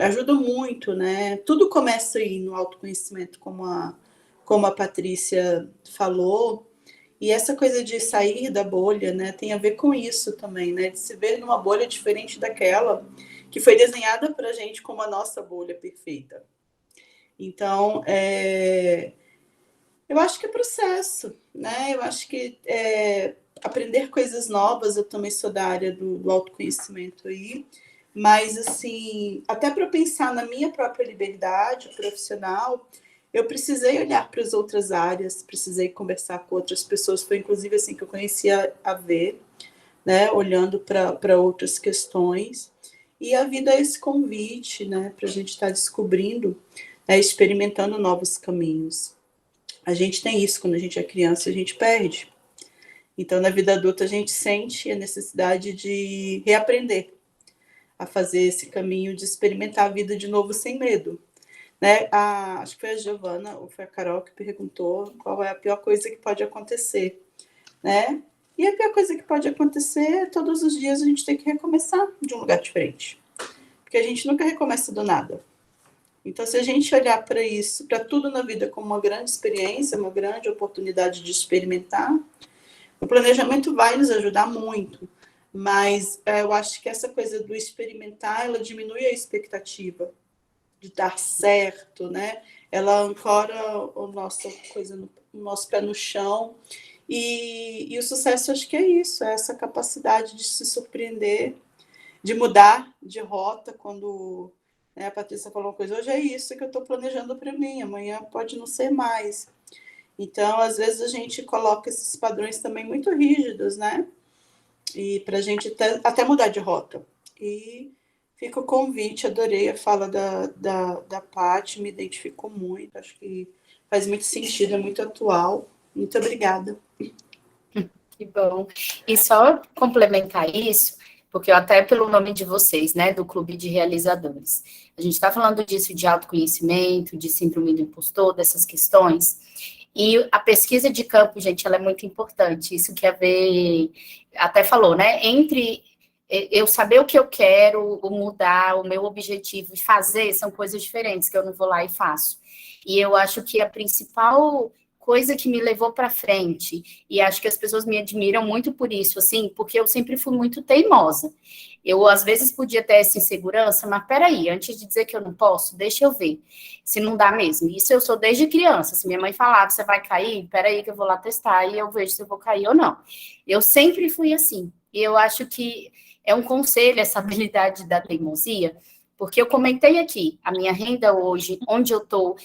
Ajuda muito, né? Tudo começa aí no autoconhecimento, como a Patrícia falou. E essa coisa de sair da bolha, né, tem a ver com isso também, né, de se ver numa bolha diferente daquela que foi desenhada para a gente como a nossa bolha perfeita. Então, eu acho que é processo, né? Eu acho que aprender coisas novas, eu também sou da área do autoconhecimento aí, mas, assim, até para pensar na minha própria liberdade profissional, eu precisei olhar para as outras áreas, precisei conversar com outras pessoas. Foi, inclusive, assim que eu conheci a V, né? Olhando para outras questões. E a vida é esse convite, né? Para a gente estar descobrindo, experimentando novos caminhos. A gente tem isso quando a gente é criança, a gente perde. Então, na vida adulta, a gente sente a necessidade de reaprender a fazer esse caminho de experimentar a vida de novo sem medo. né? Acho que foi a Giovana ou foi a Carol que perguntou qual é a pior coisa que pode acontecer, né? E a pior coisa que pode acontecer é todos os dias a gente ter que recomeçar de um lugar diferente, porque a gente nunca recomeça do nada. Então, se a gente olhar para isso, para tudo na vida como uma grande experiência, uma grande oportunidade de experimentar, o planejamento vai nos ajudar muito. Mas eu acho que essa coisa do experimentar, ela diminui a expectativa de dar certo, né? Ela ancora o nosso pé no chão. E o sucesso, acho que é isso, é essa capacidade de se surpreender, de mudar de rota quando, né, a Patrícia falou uma coisa, hoje é isso que eu estou planejando para mim, amanhã pode não ser mais. Então, às vezes, a gente coloca esses padrões também muito rígidos, né? E para a gente até mudar de rota. E fica o convite, adorei a fala da Paty, me identifico muito, acho que faz muito sentido, é muito atual. Muito obrigada. Que bom. E só complementar isso, porque eu até pelo nome de vocês, né, do Clube de Realizadores, a gente está falando disso de autoconhecimento, de síndrome do impostor, dessas questões, e a pesquisa de campo, gente, ela é muito importante, isso que a Vê até falou, né, entre eu saber o que eu quero, mudar, o meu objetivo e fazer, são coisas diferentes, que eu não vou lá e faço. E eu acho que a principal coisa que me levou para frente, e acho que as pessoas me admiram muito por isso, assim, porque eu sempre fui muito teimosa. Eu, às vezes, podia ter essa insegurança, mas peraí, antes de dizer que eu não posso, deixa eu ver se não dá mesmo. Isso eu sou desde criança. Se minha mãe falava, você vai cair, peraí que eu vou lá testar e eu vejo se eu vou cair ou não. Eu sempre fui assim. E eu acho que é um conselho essa habilidade da teimosia, porque eu comentei aqui, a minha renda hoje, onde eu tô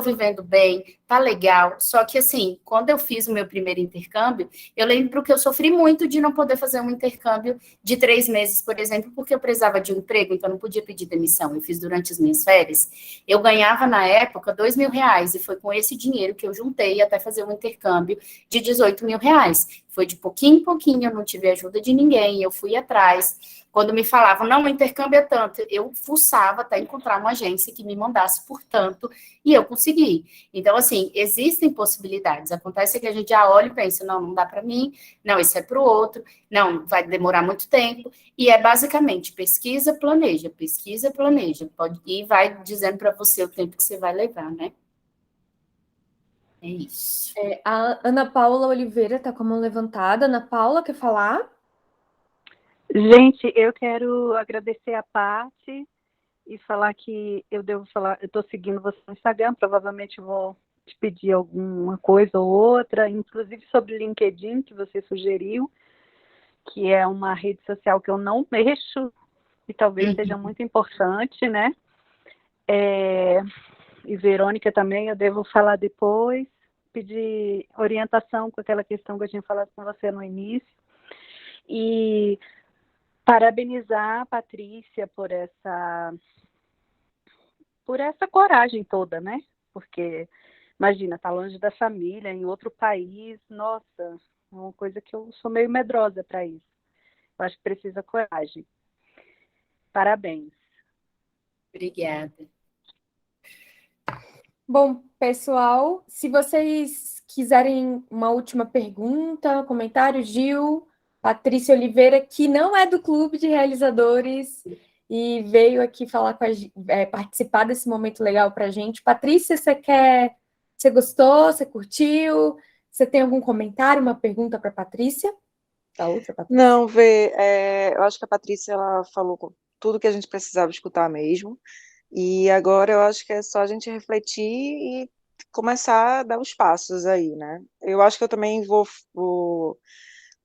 vivendo bem, tá legal, só que assim, quando eu fiz o meu primeiro intercâmbio, eu lembro que eu sofri muito de não poder fazer um intercâmbio de 3 meses, por exemplo, porque eu precisava de um emprego, então eu não podia pedir demissão, eu fiz durante as minhas férias, eu ganhava na época R$ 2.000, e foi com esse dinheiro que eu juntei até fazer um intercâmbio de R$ 18.000, foi de pouquinho em pouquinho, eu não tive ajuda de ninguém, eu fui atrás. Quando me falavam, não, o intercâmbio é tanto, eu fuçava até encontrar uma agência que me mandasse por tanto, e eu consegui. Então, assim, existem possibilidades. Acontece que a gente já olha e pensa, não, não dá para mim, não, isso é para o outro, não, vai demorar muito tempo. E é basicamente pesquisa, planeja, pode ir e vai dizendo para você o tempo que você vai levar, né? É isso. A Ana Paula Oliveira está com a mão levantada. Ana Paula, quer falar? Gente, eu quero agradecer a Paty e falar que eu estou seguindo você no Instagram, provavelmente vou te pedir alguma coisa ou outra, inclusive sobre o LinkedIn, que você sugeriu, que é uma rede social que eu não mexo e talvez seja muito importante, né? E Verônica também, eu devo falar depois, pedir orientação com aquela questão que eu tinha falado com você no início. E parabenizar a Patrícia por essa coragem toda, né? Porque, imagina, tá longe da família, em outro país, nossa, é uma coisa que eu sou meio medrosa para isso. Eu acho que precisa coragem. Parabéns. Obrigada. Bom, pessoal, se vocês quiserem uma última pergunta, comentário, Gil, Patrícia Oliveira, que não é do Clube de Realizadores e veio aqui falar com participar desse momento legal para a gente. Patrícia, você gostou? Você curtiu? Você tem algum comentário, uma pergunta para a Patrícia? Da outra, Patrícia? Não, eu acho que a Patrícia ela falou tudo que a gente precisava escutar mesmo. E agora eu acho que é só a gente refletir e começar a dar os passos aí, né? Eu acho que eu também vou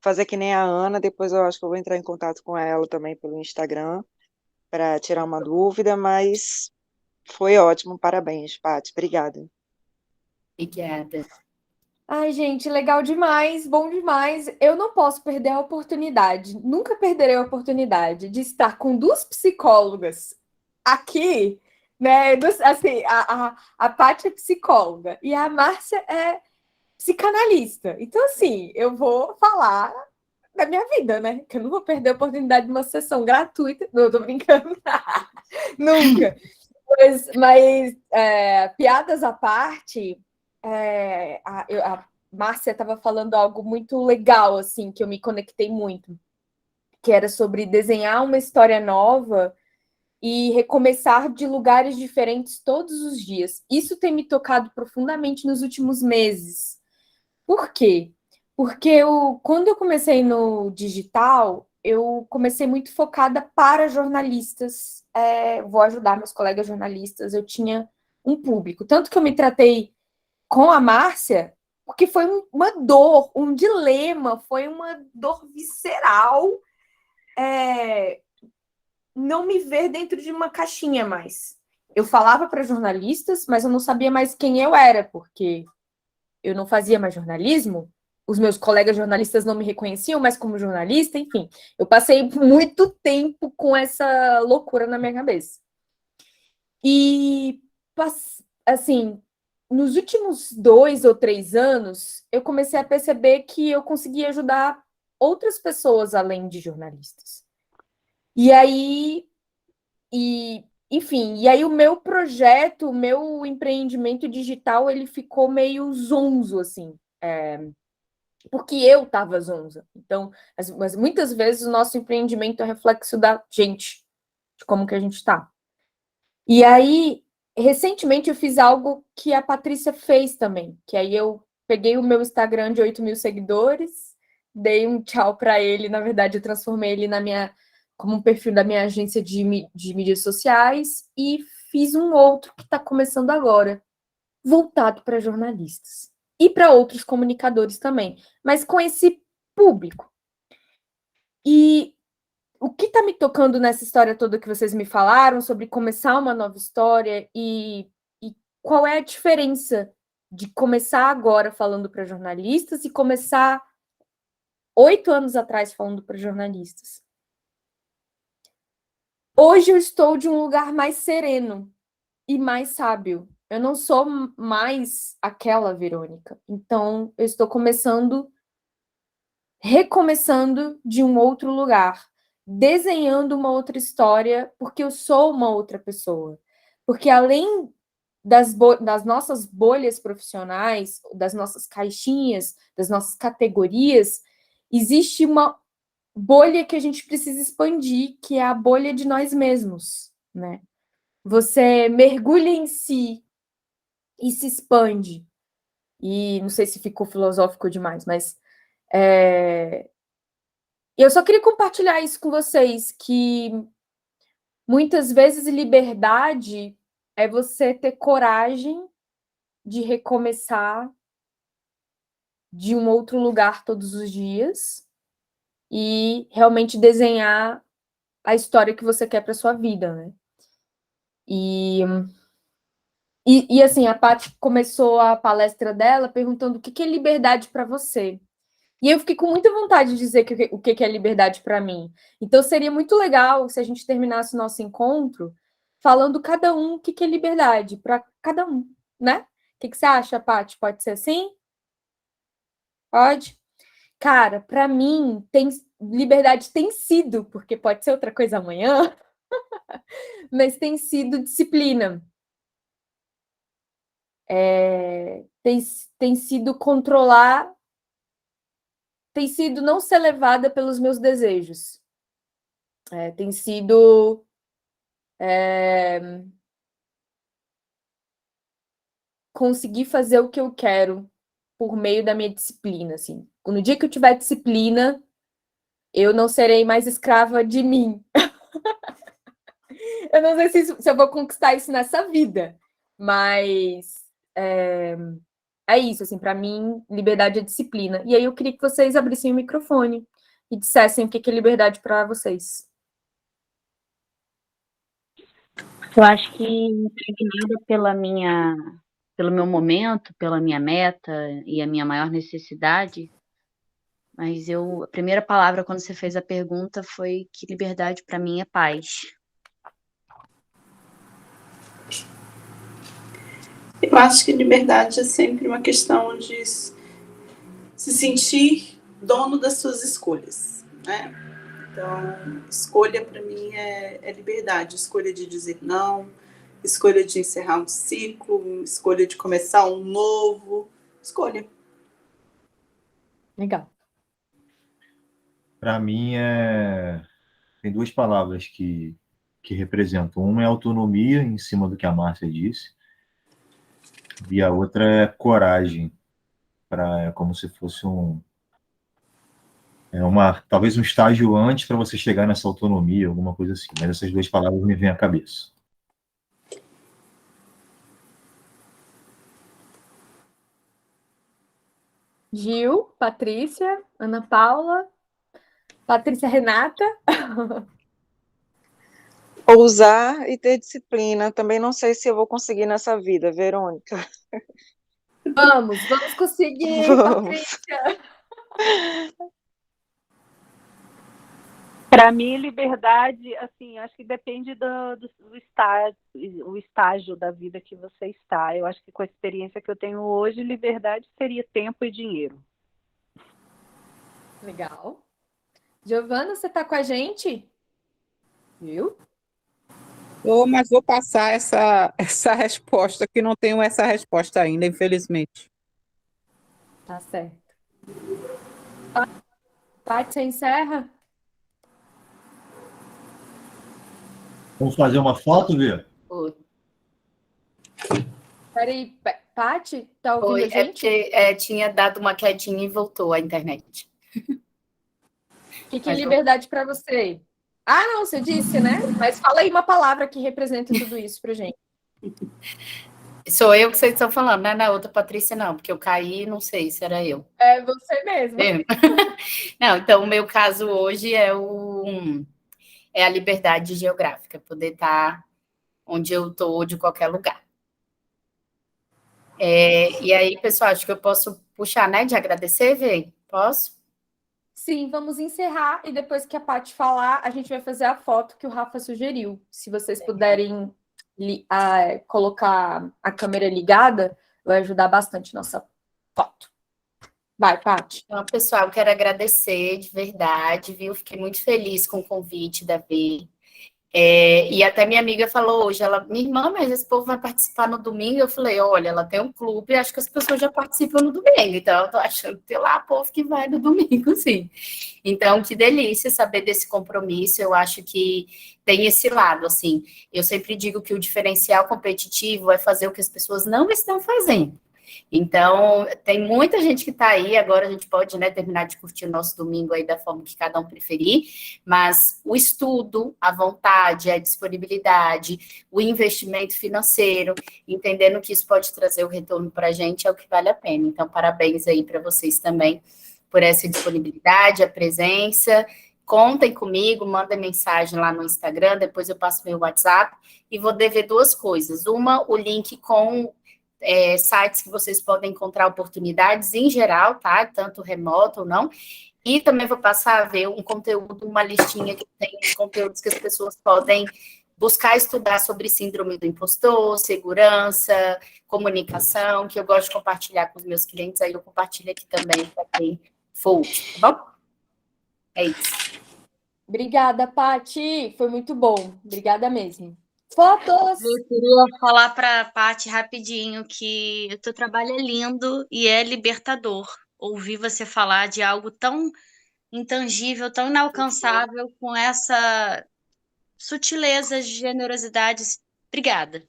fazer que nem a Ana, depois eu acho que eu vou entrar em contato com ela também pelo Instagram para tirar uma dúvida, mas foi ótimo, parabéns, Paty, obrigada. Obrigada. Ai, gente, legal demais, bom demais. Eu não posso perder a oportunidade, nunca perderei a oportunidade de estar com 2 psicólogas aqui, né? Assim, a Paty é psicóloga e a Márcia é psicanalista. Então, assim, eu vou falar da minha vida, né? Que eu não vou perder a oportunidade de uma sessão gratuita. Não, eu tô brincando. Nunca. Mas piadas à parte, a Márcia estava falando algo muito legal, assim, que eu me conectei muito, que era sobre desenhar uma história nova e recomeçar de lugares diferentes todos os dias. Isso tem me tocado profundamente nos últimos meses. Por quê? Porque quando eu comecei no digital, eu comecei muito focada para jornalistas. Vou ajudar meus colegas jornalistas. Eu tinha um público. Tanto que eu me tratei com a Márcia, porque foi uma dor, um dilema, foi uma dor visceral. Não me ver dentro de uma caixinha mais. Eu falava para jornalistas, mas eu não sabia mais quem eu era, porque eu não fazia mais jornalismo, os meus colegas jornalistas não me reconheciam mais como jornalista, enfim. Eu passei muito tempo com essa loucura na minha cabeça. E, assim, nos últimos 2 ou 3 anos, eu comecei a perceber que eu conseguia ajudar outras pessoas além de jornalistas. E aí, enfim, e aí o meu projeto, o meu empreendimento digital, ele ficou meio zonzo, assim, porque eu estava zonza. Então, mas muitas vezes o nosso empreendimento é reflexo da gente, de como que a gente está. E aí, recentemente eu fiz algo que a Patrícia fez também, que aí eu peguei o meu Instagram de 8 mil seguidores, dei um tchau para ele, na verdade eu transformei ele como um perfil da minha agência de mídias sociais e fiz um outro que está começando agora, voltado para jornalistas e para outros comunicadores também, mas com esse público. E o que está me tocando nessa história toda que vocês me falaram sobre começar uma nova história e qual é a diferença de começar agora falando para jornalistas e começar 8 anos atrás falando para jornalistas? Hoje eu estou de um lugar mais sereno e mais sábio. Eu não sou mais aquela Verônica. Então, eu estou recomeçando de um outro lugar, desenhando uma outra história, porque eu sou uma outra pessoa. Porque além das nossas bolhas profissionais, das nossas caixinhas, das nossas categorias, existe uma bolha que a gente precisa expandir, que é a bolha de nós mesmos, né? Você mergulha em si e se expande. E não sei se ficou filosófico demais, mas eu só queria compartilhar isso com vocês, que muitas vezes liberdade é você ter coragem de recomeçar de um outro lugar todos os dias e realmente desenhar a história que você quer para sua vida, né? E assim, a Paty começou a palestra dela perguntando o que é liberdade para você. E eu fiquei com muita vontade de dizer o que é liberdade para mim. Então, seria muito legal se a gente terminasse o nosso encontro falando cada um o que é liberdade para cada um, né? O que você acha, Paty? Pode ser assim? Pode? Cara, para mim, liberdade tem sido, porque pode ser outra coisa amanhã, mas tem sido disciplina. Tem sido controlar, tem sido não ser levada pelos meus desejos. Tem sido conseguir fazer o que eu quero por meio da minha disciplina, assim. No dia que eu tiver disciplina, eu não serei mais escrava de mim. Eu não sei se eu vou conquistar isso nessa vida, mas é isso, assim, para mim, liberdade é disciplina. E aí eu queria que vocês abrissem o microfone e dissessem o que é liberdade para vocês. Eu acho que impregnada pelo meu momento, pela minha meta e a minha maior necessidade, mas a primeira palavra quando você fez a pergunta foi que liberdade para mim é paz. Eu acho que liberdade é sempre uma questão de se sentir dono das suas escolhas, né? Então, escolha para mim é liberdade, escolha de dizer não, escolha de encerrar um ciclo, escolha de começar um novo. Escolha. Legal. Para mim, tem duas palavras que representam. Uma é autonomia, em cima do que a Márcia disse, e a outra é coragem, é como se fosse talvez um estágio antes para você chegar nessa autonomia, alguma coisa assim. Mas essas duas palavras me vêm à cabeça. Gil, Patrícia, Ana Paula, Patrícia Renata. Ousar e ter disciplina. Também não sei se eu vou conseguir nessa vida, Verônica. Vamos conseguir, Vamos. Patrícia. Para mim, liberdade, assim, acho que depende o estágio da vida que você está. Eu acho que com a experiência que eu tenho hoje, liberdade seria tempo e dinheiro. Legal. Giovana, você está com a gente? Viu? Mas vou passar essa resposta, que não tenho essa resposta ainda, infelizmente. Tá certo. Paty, você encerra? Vamos fazer uma foto, Vê? Oi. Peraí, Paty, tá ouvindo Oi, a gente? É porque tinha dado uma quedinha e voltou a internet. O que é liberdade para você? Ah, não, você disse, né? Mas fala aí uma palavra que representa tudo isso pra gente. Sou eu que vocês estão falando, né? Na outra Patrícia, não, porque eu caí, não sei se era eu. É você mesma. Não, então o meu caso hoje é a liberdade geográfica, poder estar onde eu estou, de qualquer lugar. E aí, pessoal, acho que eu posso puxar, né, de agradecer, Vê? Posso? Sim, vamos encerrar e depois que a Paty falar, a gente vai fazer a foto que o Rafa sugeriu. Se vocês puderem colocar a câmera ligada, vai ajudar bastante nossa foto. Vai, Paty. Então, pessoal, eu quero agradecer de verdade, viu? Fiquei muito feliz com o convite da Vê. E até minha amiga falou hoje, minha irmã, mas esse povo vai participar no domingo. Eu falei, olha, ela tem um clube, acho que as pessoas já participam no domingo, então eu tô achando que tem lá povo que vai no domingo, sim. Então, que delícia saber desse compromisso, eu acho que tem esse lado, assim, eu sempre digo que o diferencial competitivo é fazer o que as pessoas não estão fazendo. Então, tem muita gente que está aí, agora a gente pode, né, terminar de curtir o nosso domingo aí da forma que cada um preferir, mas o estudo, a vontade, a disponibilidade, o investimento financeiro, entendendo que isso pode trazer o retorno para a gente, é o que vale a pena. Então, parabéns aí para vocês também por essa disponibilidade, a presença. Contem comigo, mandem mensagem lá no Instagram, depois eu passo meu WhatsApp e vou dever duas coisas. Uma, o link com sites que vocês podem encontrar oportunidades em geral, tá? Tanto remoto ou não. E também vou passar a ver um conteúdo, uma listinha que tem conteúdos que as pessoas podem buscar estudar sobre síndrome do impostor, segurança, comunicação, que eu gosto de compartilhar com os meus clientes, aí eu compartilho aqui também para quem for útil, tá bom? É isso. Obrigada, Paty. Foi muito bom. Obrigada mesmo. Fotos! Eu queria falar para a Paty rapidinho que o teu trabalho é lindo e é libertador. Ouvir você falar de algo tão intangível, tão inalcançável, com essa sutileza, generosidade. Obrigada.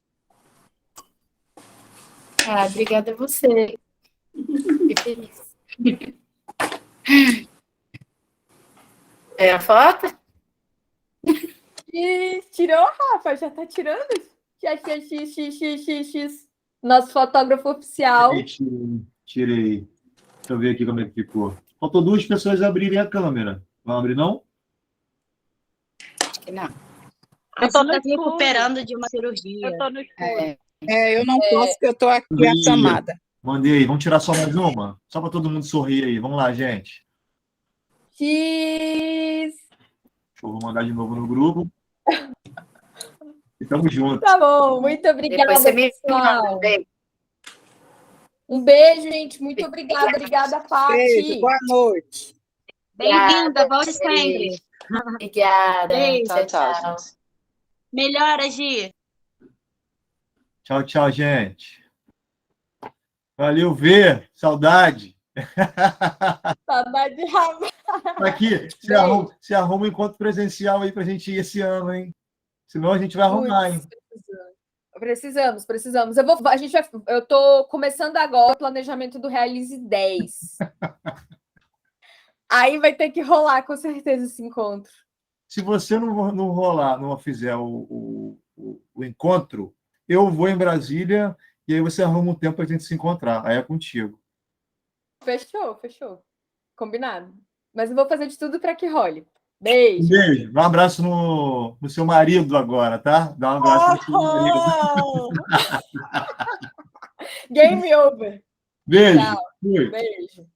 Obrigada a você. Fiquei feliz. É a foto? E tirou, Rafa? Já tá tirando? Nosso fotógrafo oficial. Tirei. Deixa eu ver aqui como é que ficou. Faltou duas pessoas abrirem a câmera. Vão abrir, não? Acho que não. Eu estou recuperando de uma cirurgia. Eu estou no escuro. Eu não posso, porque eu estou aqui acamada. Mandei aí. Vamos tirar só mais uma? Só para todo mundo sorrir aí. Vamos lá, gente. X. Eu vou mandar de novo no grupo. E tamo junto. Tá bom, muito obrigada, pessoal. Um beijo, gente. Muito obrigada. Obrigada, Paty. Beijo, boa noite. Bem-vinda, volte sempre. Obrigada. Beijo. Tchau, tchau, gente. Melhora, Gi. Tchau, tchau, gente. Valeu, Vê. Saudade. Saudade de Rafa. Aqui, você arruma um encontro presencial aí pra gente ir esse ano, hein? Senão a gente vai arrumar, hein? Precisamos. Eu tô começando agora o planejamento do Realize 10. Aí vai ter que rolar, com certeza, esse encontro. Se você não rolar, não fizer o encontro, eu vou em Brasília e aí você arruma um tempo para a gente se encontrar. Aí é contigo. Fechou. Combinado. Mas eu vou fazer de tudo para que role. Beijo. Um beijo. Um abraço no seu marido agora, tá? Dá um abraço no seu marido. Game over. Beijo. Tchau. Fui. Beijo.